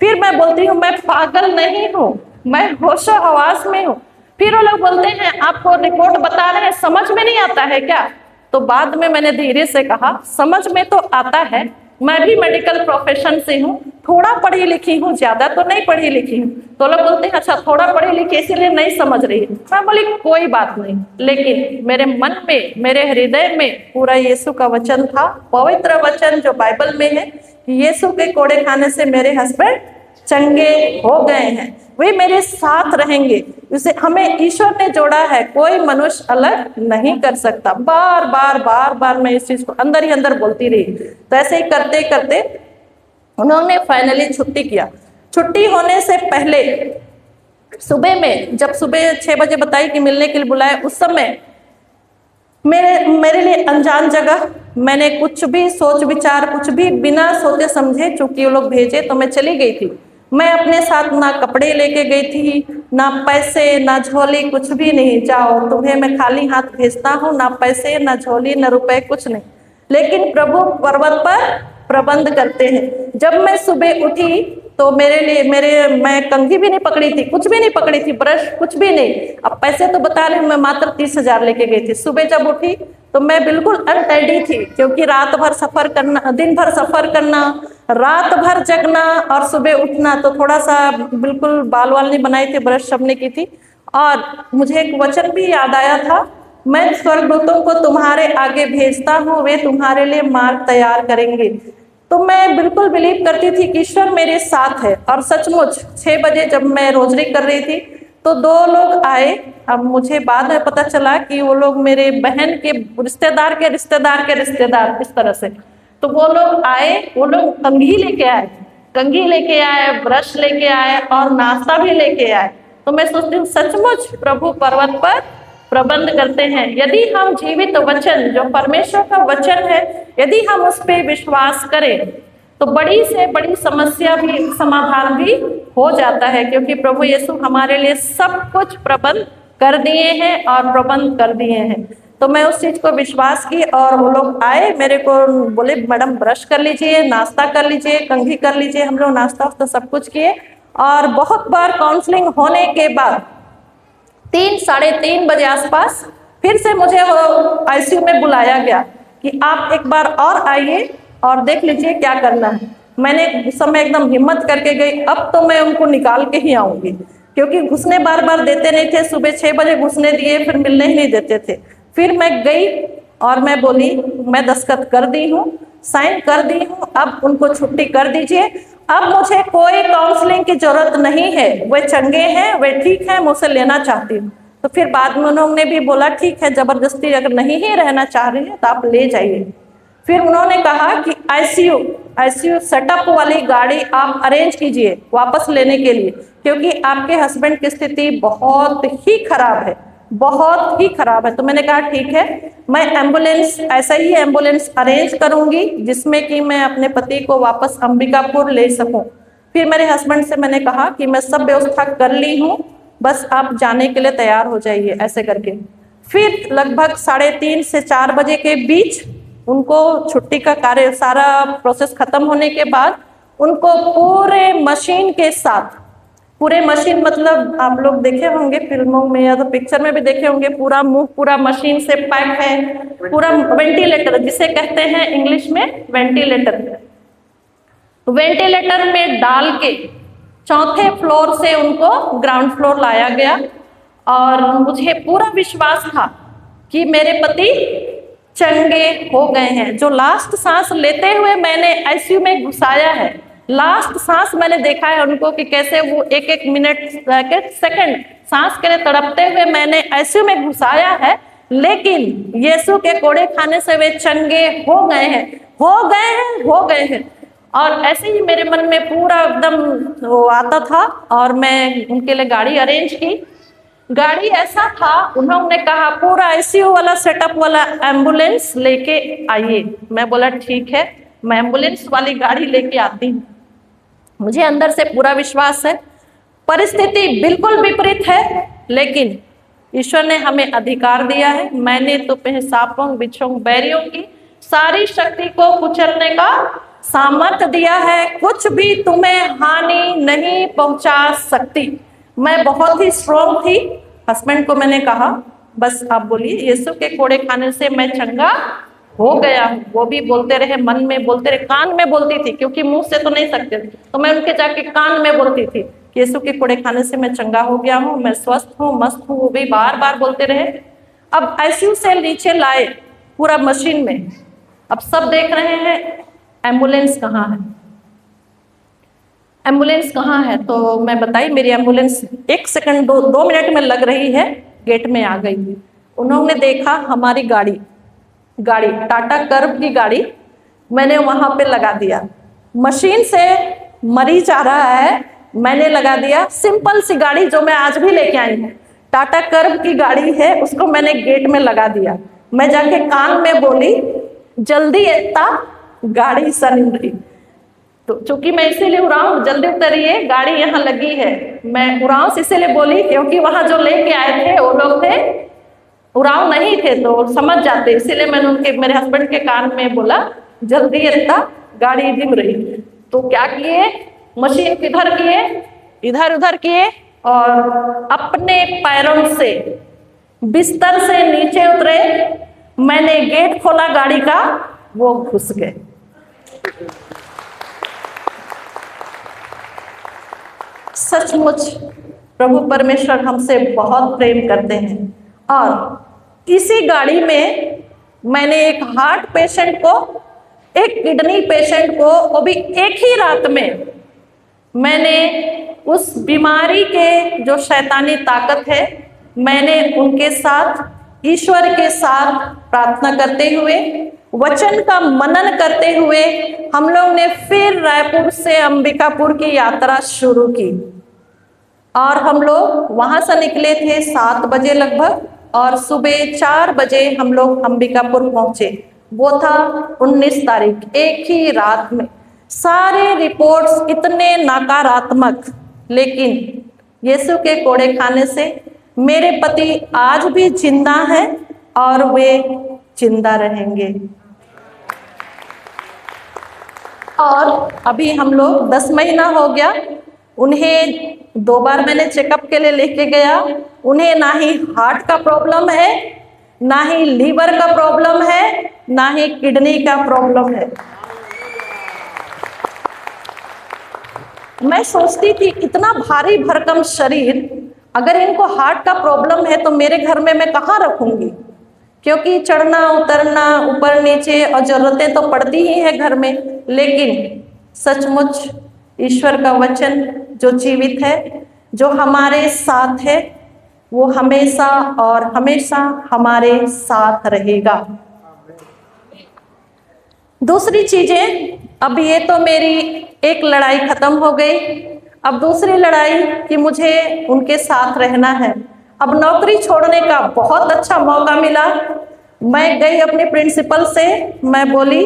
फिर मैं बोलती हूँ मैं पागल नहीं हूँ, मैं होशो हवास में हूँ। फिर वो लोग बोलते हैं आपको रिपोर्ट बता रहे हैं, समझ में नहीं आता है क्या? तो बाद में मैंने धीरे से कहा समझ में तो आता है, मैं भी मेडिकल प्रोफेशन से हूँ, थोड़ा पढ़ी लिखी हूँ, ज्यादा तो नहीं पढ़ी लिखी हूँ। तो लोग बोलते हैं अच्छा थोड़ा पढ़ी लिखी इसीलिए नहीं समझ रही है। मैं बोली कोई बात नहीं, लेकिन मेरे मन में, मेरे हृदय में पूरा यीशु का वचन था, पवित्र वचन जो बाइबल में है कि यीशु के कोड़े खाने से मेरे हस्बैंड चंगे हो गए हैं, वे मेरे साथ रहेंगे। उसे हमें ईश्वर ने जोड़ा है, कोई मनुष्य अलग नहीं कर सकता। बार बार बार बार मैं इस चीज को अंदर ही अंदर बोलती रही। तो ऐसे ही करते करते उन्होंने फाइनली छुट्टी किया। छुट्टी होने से पहले सुबह में, जब सुबह 6 बजे बताई कि मिलने के लिए बुलाए, उस समय मेरे लिए अनजान जगह, मैंने कुछ भी सोच विचार, कुछ भी बिना सोचे समझे, चूंकि वो लोग भेजे तो मैं चली गई थी। मैं अपने साथ ना कपड़े लेके गई थी, ना पैसे, ना झोली, कुछ भी नहीं। जाओ तुम्हें मैं खाली हाथ भेजता हूँ, ना पैसे, ना झोली, ना रुपए, कुछ नहीं। लेकिन प्रभु पर्वत पर प्रबंध करते हैं। जब मैं सुबह उठी तो मेरे लिए मैं कंघी भी नहीं पकड़ी थी, कुछ भी नहीं पकड़ी थी, ब्रश कुछ भी नहीं। अब पैसे तो बता रही हूँ, मैं मात्र 30,000 लेके गई थी। सुबह जब उठी तो मैं बिल्कुल अनटाइडी थी, क्योंकि रात भर सफर करना, दिन भर सफर करना, रात भर जगना और सुबह उठना, तो थोड़ा सा बिल्कुल बाल वाल नहीं बनाई थी, ब्रश सब नहीं की थी। और मुझे एक वचन भी याद आया था, मैं स्वर्गदूतों को तुम्हारे आगे भेजता हूँ, वे तुम्हारे लिए मार्ग तैयार करेंगे। तो मैं बिल्कुल बिलीव करती थी कि ईश्वर मेरे साथ है। और सचमुच 6 बजे जब मैं रोजरी कर रही थी तो 2 लोग आए। अब मुझे बाद में पता चला कि वो लोग मेरे बहन के रिश्तेदार के रिश्तेदार के रिश्तेदार, इस तरह से। तो वो लोग आए, वो लोग कंघी लेके आए, कंघी लेके आए, ब्रश लेके आए और नाश्ता भी लेके आए। तो मैं सोचती हूँ सचमुच प्रभु पर्वत पर प्रबंध करते हैं। यदि हम जीवित वचन, जो परमेश्वर का वचन है, यदि हम उस पर विश्वास करें तो बड़ी से बड़ी समस्या भी, समाधान भी हो जाता है, क्योंकि प्रभु यीशु हमारे लिए सब कुछ प्रबंध कर दिए हैं और प्रबंध कर दिए हैं। तो मैं उस चीज को विश्वास की और वो लोग आए, मेरे को बोले मैडम ब्रश कर लीजिए, नाश्ता कर लीजिए, कंघी कर लीजिए। हम लोग नाश्ता वास्ता सब कुछ किए और बहुत बार काउंसलिंग होने के बाद 3, साढ़े 3 बजे आसपास फिर से मुझे वो आईसीयू में बुलाया गया कि आप एक बार और आइए और देख लीजिए क्या करना है। मैंने उस समय एकदम हिम्मत करके गई, अब तो मैं उनको निकाल के ही आऊंगी, क्योंकि घुसने बार बार देते नहीं थे। सुबह 6 बजे घुसने दिए, फिर मिलने ही नहीं देते थे। फिर मैं गई और मैं बोली मैं दस्तखत कर दी हूँ, साइन कर दी हूँ, अब उनको छुट्टी कर दीजिए। अब मुझे कोई काउंसलिंग की जरूरत नहीं है, वे चंगे हैं, वे ठीक है, मुझसे लेना चाहती हूँ। तो फिर बाद में उन्होंने भी बोला ठीक है, जबरदस्ती अगर नहीं ही रहना चाह रही है तो आप ले जाइए। फिर उन्होंने कहा कि आईसीयू सेटअप वाली गाड़ी आप अरेंज कीजिए वापस लेने के लिए, क्योंकि आपके हस्बैंड की स्थिति बहुत ही खराब है, बहुत ही खराब है। तो मैंने कहा ठीक है, मैं एम्बुलेंस, ऐसा ही एम्बुलेंस अरेंज करूंगी जिसमें कि मैं अपने पति को वापस अंबिकापुर ले सकूं। फिर मेरे हस्बैंड से मैंने कहा कि मैं सब व्यवस्था कर ली हूँ, बस आप जाने के लिए तैयार हो जाइए, ऐसे करके। फिर लगभग 3:30 से 4 बजे के बीच उनको छुट्टी का कार्य, सारा प्रोसेस खत्म होने के बाद उनको पूरे मशीन के साथ, पूरे मशीन मतलब आप लोग देखे होंगे फिल्मों में या तो पिक्चर में भी देखे होंगे, पूरा मुंह पूरा मशीन से पैक है, पूरा वेंटिलेटर जिसे कहते हैं इंग्लिश में वेंटिलेटर, वेंटिलेटर में डाल के 4थे फ्लोर से उनको ग्राउंड फ्लोर लाया गया। और मुझे पूरा विश्वास था कि मेरे पति चंगे हो गए हैं। जो लास्ट सांस लेते हुए मैंने आईसीयू में घुसाया है, लास्ट सांस मैंने देखा है उनको कि कैसे वो एक एक मिनट, सेकंड सांस के लिए तड़पते हुए मैंने आईसीयू में घुसाया है, लेकिन यीशु के कोड़े खाने से वे चंगे हो गए हैं, हो गए हैं, हो गए हैं। और ऐसे ही मेरे मन में पूरा एकदम वो आता था और मैं उनके लिए गाड़ी अरेंज की। गाड़ी ऐसा था, उन्होंने कहा पूरा आईसीयू वाला सेटअप वाला एम्बुलेंस लेके आइए। मैं बोला ठीक है, मैं एम्बुलेंस वाली गाड़ी लेके आती हूँ। मुझे अंदर से पूरा विश्वास है, परिस्थिति बिल्कुल विपरीत है, लेकिन ईश्वर ने हमें अधिकार दिया है। मैंने तो सांपों, बिच्छों, बैरियों की सारी शक्ति को कुचलने का सामर्थ्य दिया है, कुछ भी तुम्हें हानि नहीं पहुंचा सकती। मैं बहुत ही स्ट्रॉन्ग थी। हस्बैंड को मैंने कहा बस आप बोलिए यीशु के कोड़े खाने से मैं चंगा हो गया हूँ। वो भी बोलते रहे, मन में बोलते रहे, कान में बोलती थी, क्योंकि मुंह से तो नहीं सकते थे, तो मैं उनके जाके कान में बोलती थी कि यीशु के कोड़े खाने से मैं चंगा हो गया हूँ, मैं स्वस्थ हूँ, मस्त हूँ। वो भी बार बार बोलते रहे। अब आईसीयू से नीचे लाए पूरा मशीन में, अब सब देख रहे हैं एम्बुलेंस कहाँ है, एम्बुलेंस कहाँ है। तो मैं बताई मेरी एम्बुलेंस 1 सेकंड 2 मिनट में लग रही है, गेट में आ गई। उन्होंने देखा हमारी गाड़ी टाटा कर्व की गाड़ी मैंने वहां पे लगा दिया। मशीन से मरीज आ रहा है, मैंने लगा दिया। सिंपल सी गाड़ी जो मैं आज भी लेके आई हूँ, टाटा कर्व की गाड़ी है, उसको मैंने गेट में लगा दिया। मैं जाके कान में बोली, जल्दी इतना गाड़ी सन रही। तो चूंकि मैं इसीलिए उड़ाऊं, जल्दी उतरिए गाड़ी यहाँ लगी है। मैं उड़ाऊं इसीलिए बोली क्योंकि वहां जो लेके आए थे वो लोग थे उड़ाऊ नहीं थे, तो समझ जाते, इसीलिए मैंने उनके मेरे हस्बैंड के कान में बोला जल्दी इतना गाड़ी ढिम रही। तो क्या किए, मशीन किधर किए, इधर उधर किए और अपने पैरों से बिस्तर से नीचे उतरे। मैंने गेट खोला गाड़ी का, वो घुस गए। सचमुच प्रभु परमेश्वर हमसे बहुत प्रेम करते हैं। और इसी गाड़ी में मैंने एक हार्ट पेशेंट को, एक किडनी पेशेंट को, वो भी एक ही रात में, मैंने उस बीमारी के जो शैतानी ताकत है, मैंने उनके साथ, ईश्वर के साथ प्रार्थना करते हुए, वचन का मनन करते हुए हम लोग ने फिर रायपुर से अंबिकापुर की यात्रा शुरू की। और हम लोग वहां से निकले थे 7 बजे लगभग, और सुबह 4 बजे हम लोग अंबिकापुर पहुंचे। वो था 19 तारीख, एक ही रात में। सारे रिपोर्ट्स इतने नकारात्मक, लेकिन यीशु के कोड़े खाने से मेरे पति आज भी जिंदा हैं और वे जिंदा रहेंगे। और अभी हम लोग 10 महीना हो गया, उन्हें 2 बार मैंने चेकअप के लिए लेके गया। उन्हें ना ही हार्ट का प्रॉब्लम है, ना ही लीवर का प्रॉब्लम है, ना ही किडनी का प्रॉब्लम है। मैं सोचती थी इतना भारी भरकम शरीर, अगर इनको हार्ट का प्रॉब्लम है तो मेरे घर में मैं कहाँ रखूंगी, क्योंकि चढ़ना उतरना ऊपर नीचे और जरूरतें तो पड़ती ही है घर में। लेकिन सचमुच ईश्वर का वचन जो जीवित है, जो हमारे साथ है, वो हमेशा और हमेशा हमारे साथ रहेगा। दूसरी चीजें, अब ये तो मेरी एक लड़ाई खत्म हो गई। अब दूसरी लड़ाई कि मुझे उनके साथ रहना है। अब नौकरी छोड़ने का बहुत अच्छा मौका मिला। मैं गई अपने प्रिंसिपल से, मैं बोली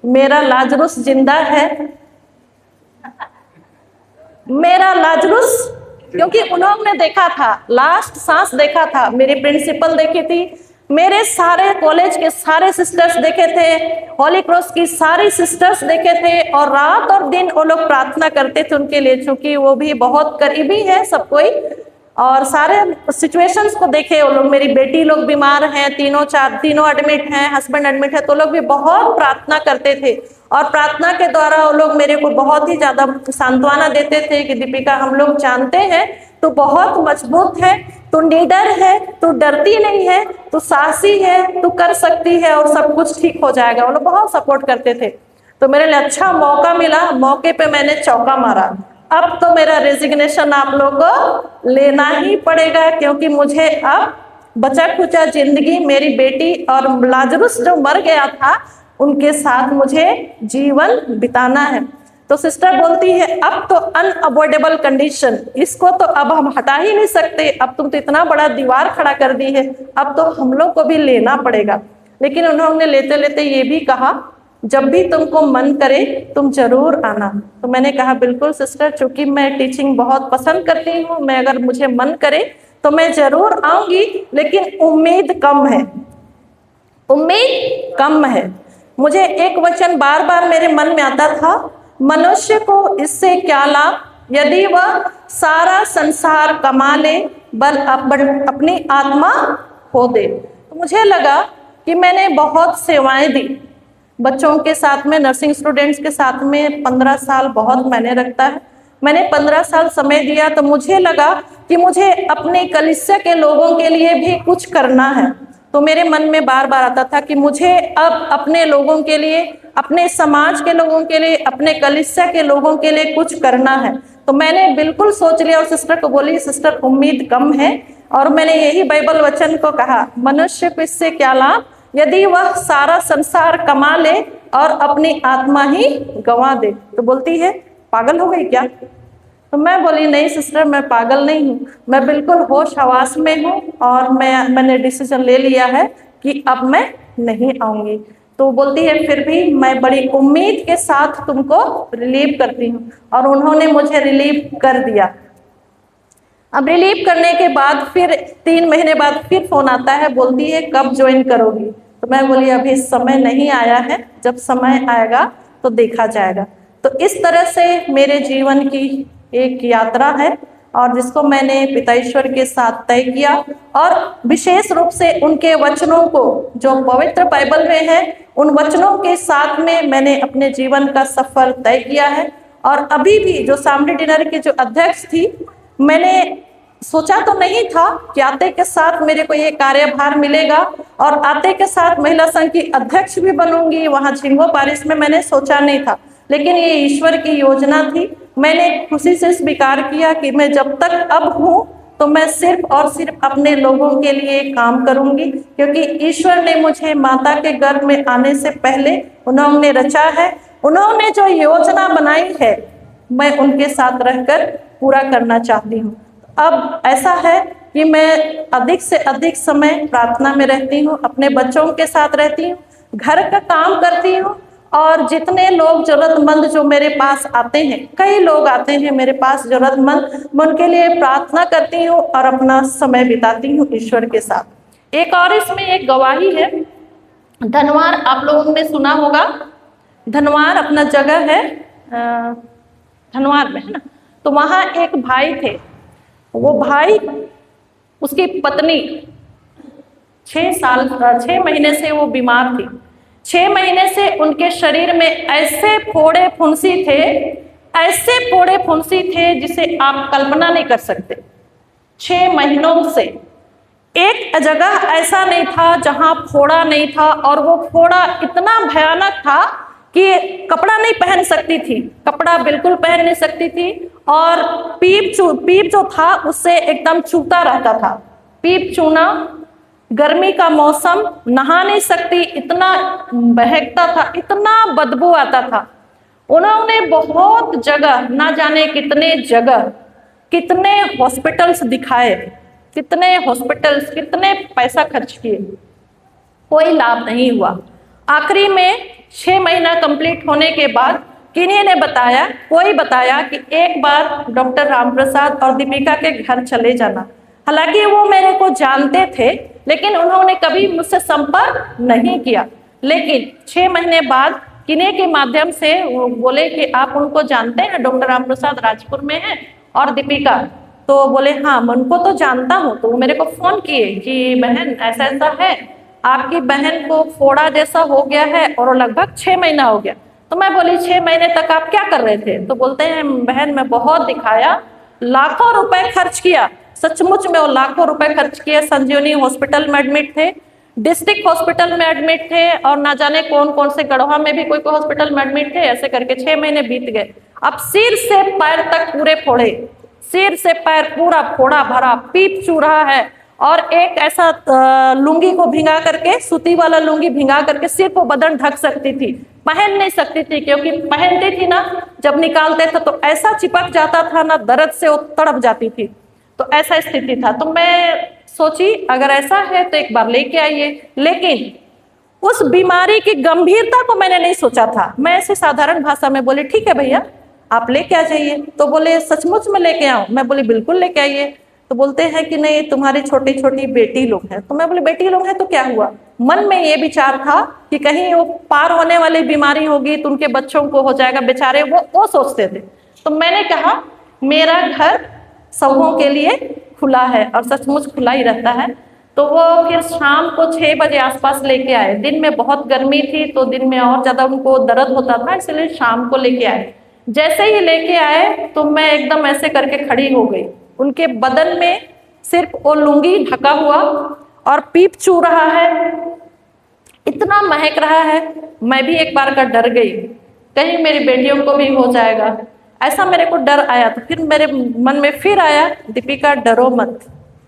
मेरा लाजरुस जिंदा है, मेरा लाजरुस, क्योंकि उन्होंने देखा था, लास्ट सांस देखा था, मेरी प्रिंसिपल देखी थी, मेरे सारे कॉलेज के सारे सिस्टर्स देखे थे, हॉली क्रॉस की सारी सिस्टर्स देखे थे, और रात और दिन वो लोग प्रार्थना करते थे उनके लिए, क्योंकि वो भी बहुत करीबी है सब कोई। और सारे सिचुएशंस को देखे वो लोग। मेरी बेटी लोग बीमार हैं, तीनों एडमिट हैं, हस्बैंड एडमिट है, तो लोग भी बहुत प्रार्थना करते थे। और प्रार्थना के द्वारा वो लोग मेरे को बहुत ही ज्यादा सांत्वना देते थे कि दीपिका, हम लोग जानते हैं तू बहुत मजबूत है, तू निडर है, तू डरती नहीं है, तू साहसी है, तू कर सकती है और सब कुछ ठीक हो जाएगा। वो लोग बहुत सपोर्ट करते थे। तो मेरे लिए अच्छा मौका मिला, मौके पे मैंने चौका मारा। अब तो मेरा रेजिग्नेशन आप लोगों को लेना ही पड़ेगा, क्योंकि मुझे अब बचा खुचा जिंदगी मेरी बेटी और लाजरुस जो मर गया था उनके साथ मुझे जीवन बिताना है। तो सिस्टर बोलती है अब तो अनअवॉइडेबल कंडीशन, इसको तो अब हम हटा ही नहीं सकते, अब तुम तो इतना बड़ा दीवार खड़ा कर दी है, अब तो हम लोग को भी लेना पड़ेगा। लेकिन उन्होंने लेते लेते ये भी कहा जब भी तुमको मन करे तुम जरूर आना। तो मैंने कहा बिल्कुल सिस्टर, चूंकि मैं टीचिंग बहुत पसंद करती हूँ, मैं अगर मुझे मन करे तो मैं जरूर आऊंगी, लेकिन उम्मीद कम है, उम्मीद कम है। मुझे एक वचन बार बार मेरे मन में आता था, मनुष्य को इससे क्या लाभ यदि वह सारा संसार कमा ले बल अपनी आत्मा खो दे। तो मुझे लगा कि मैंने बहुत सेवाएं दी बच्चों के साथ में, नर्सिंग स्टूडेंट्स के साथ में। 15 साल बहुत मायने रखता है। मैंने 15 साल समय दिया, तो मुझे लगा कि मुझे अपने कलीसिया के लोगों के लिए भी कुछ करना है। तो मेरे मन में बार बार आता था कि मुझे अब अपने लोगों के लिए, अपने समाज के लोगों के लिए, अपने कलीसिया के लोगों के लिए कुछ करना है। तो मैंने बिल्कुल सोच लिया और सिस्टर को बोली, सिस्टर उम्मीद कम है, और मैंने यही बाइबल वचन को कहा, मनुष्य को इससे क्या लाभ यदि वह सारा संसार कमा ले और अपनी आत्मा ही गंवा दे। तो बोलती है पागल हो गई क्या? तो मैं बोली नहीं सिस्टर, मैं पागल नहीं हूँ, मैं बिल्कुल होश हवास में हूँ, और मैंने डिसीजन ले लिया है कि अब मैं नहीं आऊंगी। तो बोलती है फिर भी मैं बड़ी उम्मीद के साथ तुमको रिलीव करती हूँ, और उन्होंने मुझे रिलीव कर दिया। अब रिलीव करने के बाद फिर 3 महीने बाद फिर फोन आता है, बोलती है कब ज्वाइन करोगी? तो मैं बोली अभी समय नहीं आया है, जब समय आएगा तो देखा जाएगा। तो इस तरह से मेरे जीवन की एक यात्रा है, और जिसको मैंने पिता ईश्वर के साथ तय किया, और विशेष रूप से उनके वचनों को जो पवित्र बाइबल में है, उन वचनों के साथ में मैंने अपने जीवन का सफर तय किया है। और अभी भी जो सामने डिनर की जो अध्यक्ष थी, मैंने सोचा तो नहीं था कि आते के साथ मेरे को ये कार्यभार मिलेगा और आते के साथ महिला संघ की अध्यक्ष भी बनूंगी वहां झिंगो पारिस में, मैंने सोचा नहीं था। लेकिन ये ईश्वर की योजना थी। मैंने खुशी से स्वीकार किया कि मैं जब तक अब हूँ तो मैं सिर्फ और सिर्फ अपने लोगों के लिए काम करूंगी, क्योंकि ईश्वर ने मुझे माता के गर्भ में आने से पहले उन्होंने रचा है, उन्होंने जो योजना बनाई है मैं उनके साथ रहकर पूरा करना चाहती हूँ। अब ऐसा है कि मैं अधिक से अधिक समय प्रार्थना में रहती हूँ, अपने बच्चों के साथ रहती हूँ, घर का काम करती हूँ, और जितने लोग जरूरतमंद जो मेरे पास आते हैं, कई लोग आते हैं मेरे पास जरूरतमंद, मैं उनके लिए प्रार्थना करती हूँ और अपना समय बिताती हूँ ईश्वर के साथ। एक और इसमें एक गवाही है, धनवार आप लोगों ने सुना होगा, धनवार अपना जगह है धनवार में, है ना। तो वहाँ एक भाई थे, वो भाई, उसकी पत्नी 6 महीने से वो बीमार थी। 6 महीने से उनके शरीर में ऐसे फोड़े फुंसी थे, ऐसे फोड़े फुंसी थे जिसे आप कल्पना नहीं कर सकते। 6 महीनों से एक जगह ऐसा नहीं था जहां फोड़ा नहीं था, और वो फोड़ा इतना भयानक था कि कपड़ा नहीं पहन सकती थी, कपड़ा बिल्कुल पहन नहीं सकती थी, और पीप जो था उससे एकदम चूता रहता था, पीप चूना। गर्मी का मौसम, नहा नहीं सकती, इतना बहकता था, इतना बदबू आता था। उन्होंने बहुत जगह, ना जाने कितने जगह, कितने हॉस्पिटल्स दिखाए, कितने हॉस्पिटल्स, कितने पैसा खर्च किए, कोई लाभ नहीं हुआ। आखिरी में 6 महीना कंप्लीट होने के बाद किन्हीं ने बताया, कोई बताया कि एक बार डॉक्टर रामप्रसाद और दीपिका के घर चले जाना। हालांकि वो मेरे को जानते थे, लेकिन उन्होंने कभी मुझसे संपर्क नहीं किया। लेकिन 6 महीने बाद किन्हीं के माध्यम से वो बोले कि आप उनको जानते हैं, डॉक्टर रामप्रसाद राजपुर में है, और दीपिका। तो बोले हाँ मैं उनको तो जानता हूँ। तो वो मेरे को फोन किए कि बहन ऐसा ऐसा है, आपकी बहन को फोड़ा जैसा हो गया है और लगभग 6 महीना हो गया। तो मैं बोली 6 महीने तक आप क्या कर रहे थे? तो बोलते हैं बहन मैं बहुत दिखाया, लाखों रुपए खर्च किया, सचमुच में वो लाखों रुपए खर्च किए। संजीवनी हॉस्पिटल में एडमिट थे, डिस्ट्रिक्ट हॉस्पिटल में एडमिट थे, और ना जाने कौन कौन से गढ़वा में भी कोई हॉस्पिटल में एडमिट थे। ऐसे करके 6 महीने बीत गए। अब सिर से पैर तक पूरे फोड़े, सिर से पैर पूरा फोड़ा भरा, पीप चू रहा है, और एक ऐसा लुंगी को भिंगा करके, सूती वाला लुंगी भिंगा करके सिर को बदन ढक सकती थी, पहन नहीं सकती थी, क्योंकि पहनती थी ना जब निकालते थे तो ऐसा चिपक जाता था ना, दर्द से वो तड़प जाती थी। तो ऐसा स्थिति था। तो मैं सोची अगर ऐसा है तो एक बार लेके आइए। लेकिन उस बीमारी की गंभीरता को मैंने नहीं सोचा था। मैं ऐसे साधारण भाषा में बोली ठीक है भैया आप लेके आ जाइए। तो बोले सचमुच में लेके आऊं? मैं बोली बिल्कुल लेके आइए। तो बोलते हैं कि नहीं तुम्हारी छोटी छोटी बेटी लोग हैं। तो मैं बोली बेटी लोग हैं तो क्या हुआ? मन में ये विचार था कि कहीं वो पार होने वाली बीमारी होगी तो उनके बच्चों को हो जाएगा, बेचारे वो सोचते थे। तो मैंने कहा मेरा घर सबों के लिए खुला है, और सचमुच खुला ही रहता है। तो वो फिर शाम को 6 बजे आसपास लेके आए। दिन में बहुत गर्मी थी तो दिन में और ज्यादा उनको दर्द होता था, इसलिए शाम को लेके आए। जैसे ही लेके आए तो मैं एकदम ऐसे करके खड़ी हो गई। उनके बदन में सिर्फ वो लुंगी ढका हुआ और पीप चू रहा है, इतना महक रहा है। मैं भी एक बार का डर गई, कहीं मेरी बेटियों को भी हो जाएगा, ऐसा मेरे को डर आया। तो फिर मेरे मन में फिर आया, दीपिका डरो मत,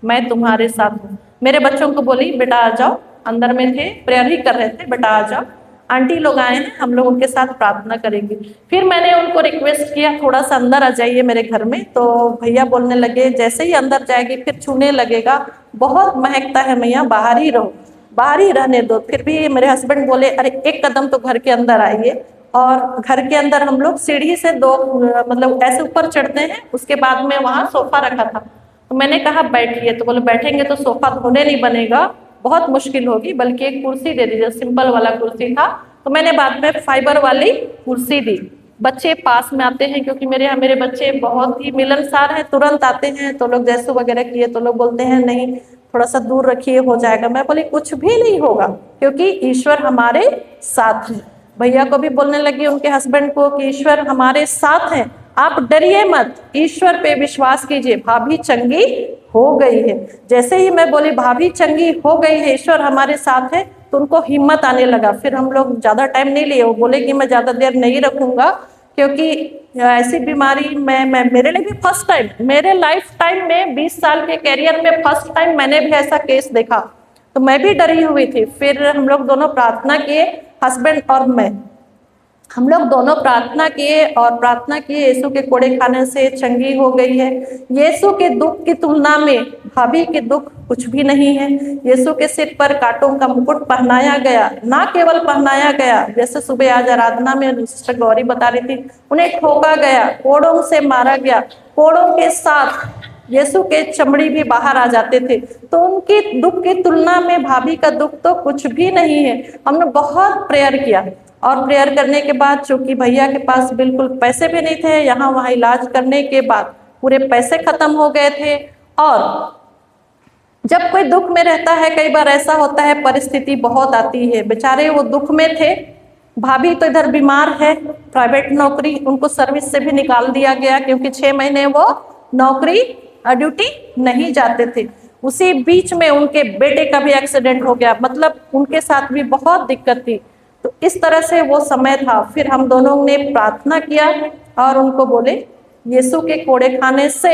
मैं तुम्हारे साथ हूँ। मेरे बच्चों को बोली बेटा आ जाओ, अंदर में थे प्रेयर ही कर रहे थे, बेटा आ जाओ, आंटी लोग आए हैं, हम लोग उनके साथ प्रार्थना करेंगे। फिर मैंने उनको रिक्वेस्ट किया थोड़ा सा अंदर आ जाइए मेरे घर में। तो भैया बोलने लगे जैसे ही अंदर जाएगी फिर छूने लगेगा, बहुत महकता है मैया, बाहर ही रहो, बाहर ही रहने दो। फिर भी मेरे हस्बैंड बोले अरे एक कदम तो घर के अंदर आइए। और घर के अंदर हम लोग सीढ़ी से 2 मतलब ऐसे ऊपर चढ़ते हैं, उसके बाद में वहाँ सोफा रखा था। तो मैंने कहा बैठिए, तो बोले बैठेंगे तो सोफा धोने नहीं बनेगा, बहुत मुश्किल होगी, बल्कि एक कुर्सी दे दीजिए, सिंपल वाला कुर्सी था। तो मैंने बाद में फाइबर वाली कुर्सी दी। बच्चे पास में आते हैं, क्योंकि मेरे यहाँ मेरे बच्चे बहुत ही मिलनसार हैं, तुरंत आते हैं। तो लोग जैसू वगैरह किए तो लोग बोलते हैं नहीं थोड़ा सा दूर रखिए, हो जाएगा। मैं बोली कुछ भी नहीं होगा, क्योंकि ईश्वर हमारे साथ है। भैया को भी बोलने लगी उनके हस्बैंड को कि ईश्वर हमारे साथ हैं, आप डरिए मत, ईश्वर पे विश्वास कीजिए, भाभी चंगी हो गई है। जैसे ही मैं बोली भाभी चंगी हो गई है, ईश्वर हमारे साथ है, तो उनको हिम्मत आने लगा। फिर हम लोग ज्यादा टाइम नहीं लिए, वो बोले कि मैं ज्यादा देर नहीं रखूंगा, क्योंकि ऐसी बीमारी मैं मेरे लिए भी फर्स्ट टाइम, मेरे लाइफ टाइम में 20 साल के कैरियर में फर्स्ट टाइम मैंने भी ऐसा केस देखा। तो मैं भी डरी हुई थी। फिर हम लोग दोनों प्रार्थना किए, हस्बैंड और मैं, हम लोग दोनों प्रार्थना किए और प्रार्थना किए, यीशु के कोड़े खाने से चंगी हो गई है। यीशु के दुख की तुलना में भाभी के दुख कुछ भी नहीं है। यीशु के सिर पर कांटों का मुकुट पहनाया गया, ना केवल पहनाया गया, जैसे सुबह आज आराधना में सिस्टर गौरी बता रही थी, उन्हें ठोका गया, कोड़ों से मारा गया, कोड़ों के साथ यीशु के चमड़ी भी बाहर आ जाते थे। तो उनकी दुख की तुलना में भाभी का दुख तो कुछ भी नहीं है। हमने बहुत प्रेयर किया, और प्रेयर करने के बाद चूंकि भैया के पास बिल्कुल पैसे भी नहीं थे, यहाँ वहाँ इलाज करने के बाद पूरे पैसे खत्म हो गए थे। और जब कोई दुख में रहता है, कई बार ऐसा होता है परिस्थिति बहुत आती है, बेचारे वो दुख में थे। भाभी तो इधर बीमार है, प्राइवेट नौकरी, उनको सर्विस से भी निकाल दिया गया, क्योंकि 6 महीने वो नौकरी ड्यूटी नहीं जाते थे। उसी बीच में उनके बेटे का भी एक्सीडेंट हो गया, मतलब उनके साथ भी बहुत दिक्कत थी। तो इस तरह से वो समय था। फिर हम दोनों ने प्रार्थना किया और उनको बोले यीशु के कोड़े खाने से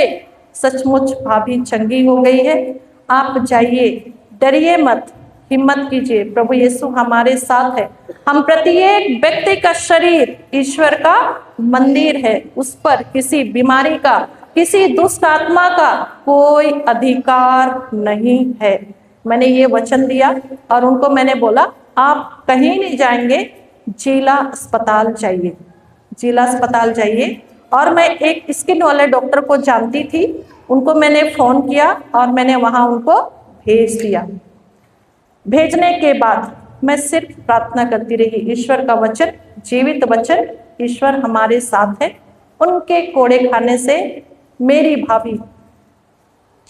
सचमुच भाभी चंगी हो गई है, आप जाइए, डरिए मत, हिम्मत कीजिए, प्रभु यीशु हमारे साथ है। हम प्रत्येक व्यक्ति का शरीर ईश्वर का मंदिर है, उस पर किसी बीमारी का, किसी दुष्ट आत्मा का कोई अधिकार नहीं है। मैंने ये वचन दिया और उनको मैंने बोला आप कहीं नहीं जाएंगे, जिला अस्पताल जाइए, जिला अस्पताल जाइए। और मैं एक स्किन वाले डॉक्टर को जानती थी, उनको मैंने फोन किया और मैंने वहां उनको भेज दिया। भेजने के बाद मैं सिर्फ प्रार्थना करती रही, ईश्वर का वचन जीवित वचन, ईश्वर हमारे साथ है। उनके कोड़े खाने से मेरी भाभी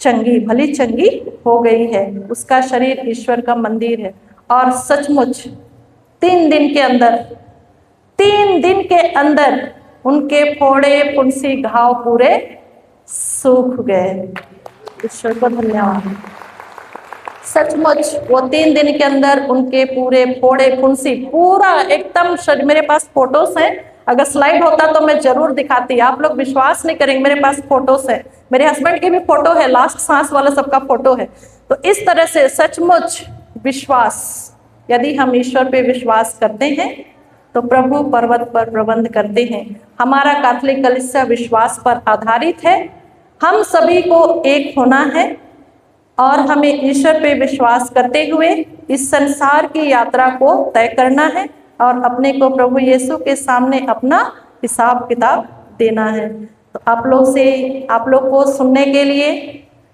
चंगी भली चंगी हो गई है, उसका शरीर ईश्वर का मंदिर है। और सचमुच 3 दिन के अंदर, 3 दिन के अंदर उनके फोड़े फुंसी घाव पूरे सूख गए। ईश्वर को धन्यवाद। सचमुच वो 3 दिन के अंदर उनके पूरे फोड़े फुंसी पूरा एकदम शरीर, मेरे पास फोटोज हैं, अगर स्लाइड होता तो मैं जरूर दिखाती, आप लोग विश्वास नहीं करेंगे, मेरे पास फोटोज है, मेरे हस्बैंड की भी फोटो है, लास्ट सांस वाला सबका फोटो है। तो इस तरह से सचमुच विश्वास, यदि हम ईश्वर पे विश्वास करते हैं तो प्रभु पर्वत पर प्रबंध करते हैं। हमारा कैथोलिक कलीसिया विश्वास पर आधारित है। हम सभी को एक होना है और हमें ईश्वर पे विश्वास करते हुए इस संसार की यात्रा को तय करना है और अपने को प्रभु यीशु के सामने अपना हिसाब किताब देना है। तो आप लोग को सुनने के लिए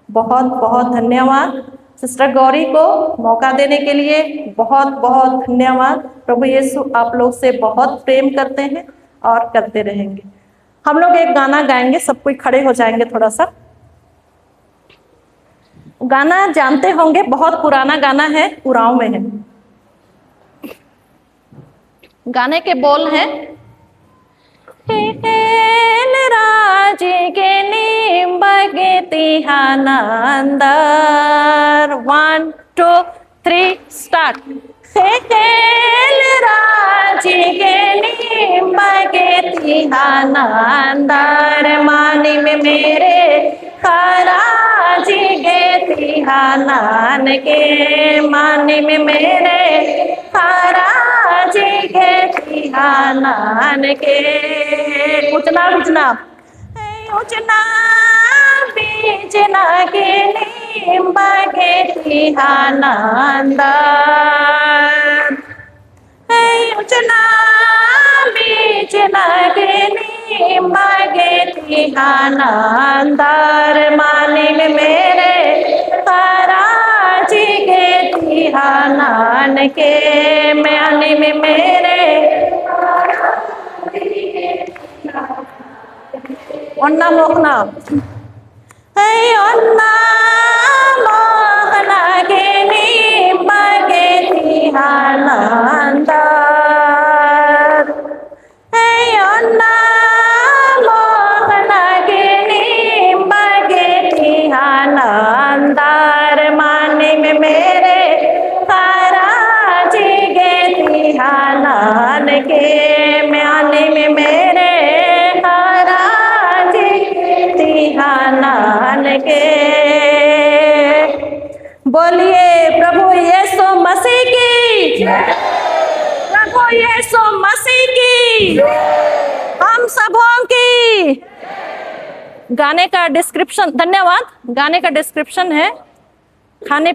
बहुत बहुत धन्यवाद। सिस्टर गौरी को मौका देने के लिए बहुत बहुत धन्यवाद। प्रभु यीशु आप लोग से बहुत प्रेम करते हैं और करते रहेंगे। हम लोग एक गाना गाएंगे, सब कोई खड़े हो जाएंगे थोड़ा सा। गाना जानते होंगे, बहुत पुराना गाना है, उरांव में है। गाने के बोल हैं, राजी के नींबगे तिहानंदर। 1 2 3 स्टार्ट। राजी के नींबगे तिहानंदर, मानी में मेरे खराजी गे तिहानन के, मानी में मेरे खराजी गे तिहानन के। उचना उचना उचना बीजना के नींबगे तिहानंदर, उचना बीजना के नींबगे तिहानंदर, मानी में मेरे खराजी गे तिहानन के, मानी में मेरे ओन्ना मोहना ओन्ना मोहना के नींबगे तिहानंदर, ओन्ना मोहना के नींबगे तिहानंदर, मानी में मेरे खराजी गे तिहानन के, मानी में मेरे तिहानन के। बोलिए प्रभु यीशु मसीह की, प्रभु यीशु मसीह की, हम सबों की। गाने का डिस्क्रिप्शन, धन्यवाद। गाने का डिस्क्रिप्शन है, खाने पीने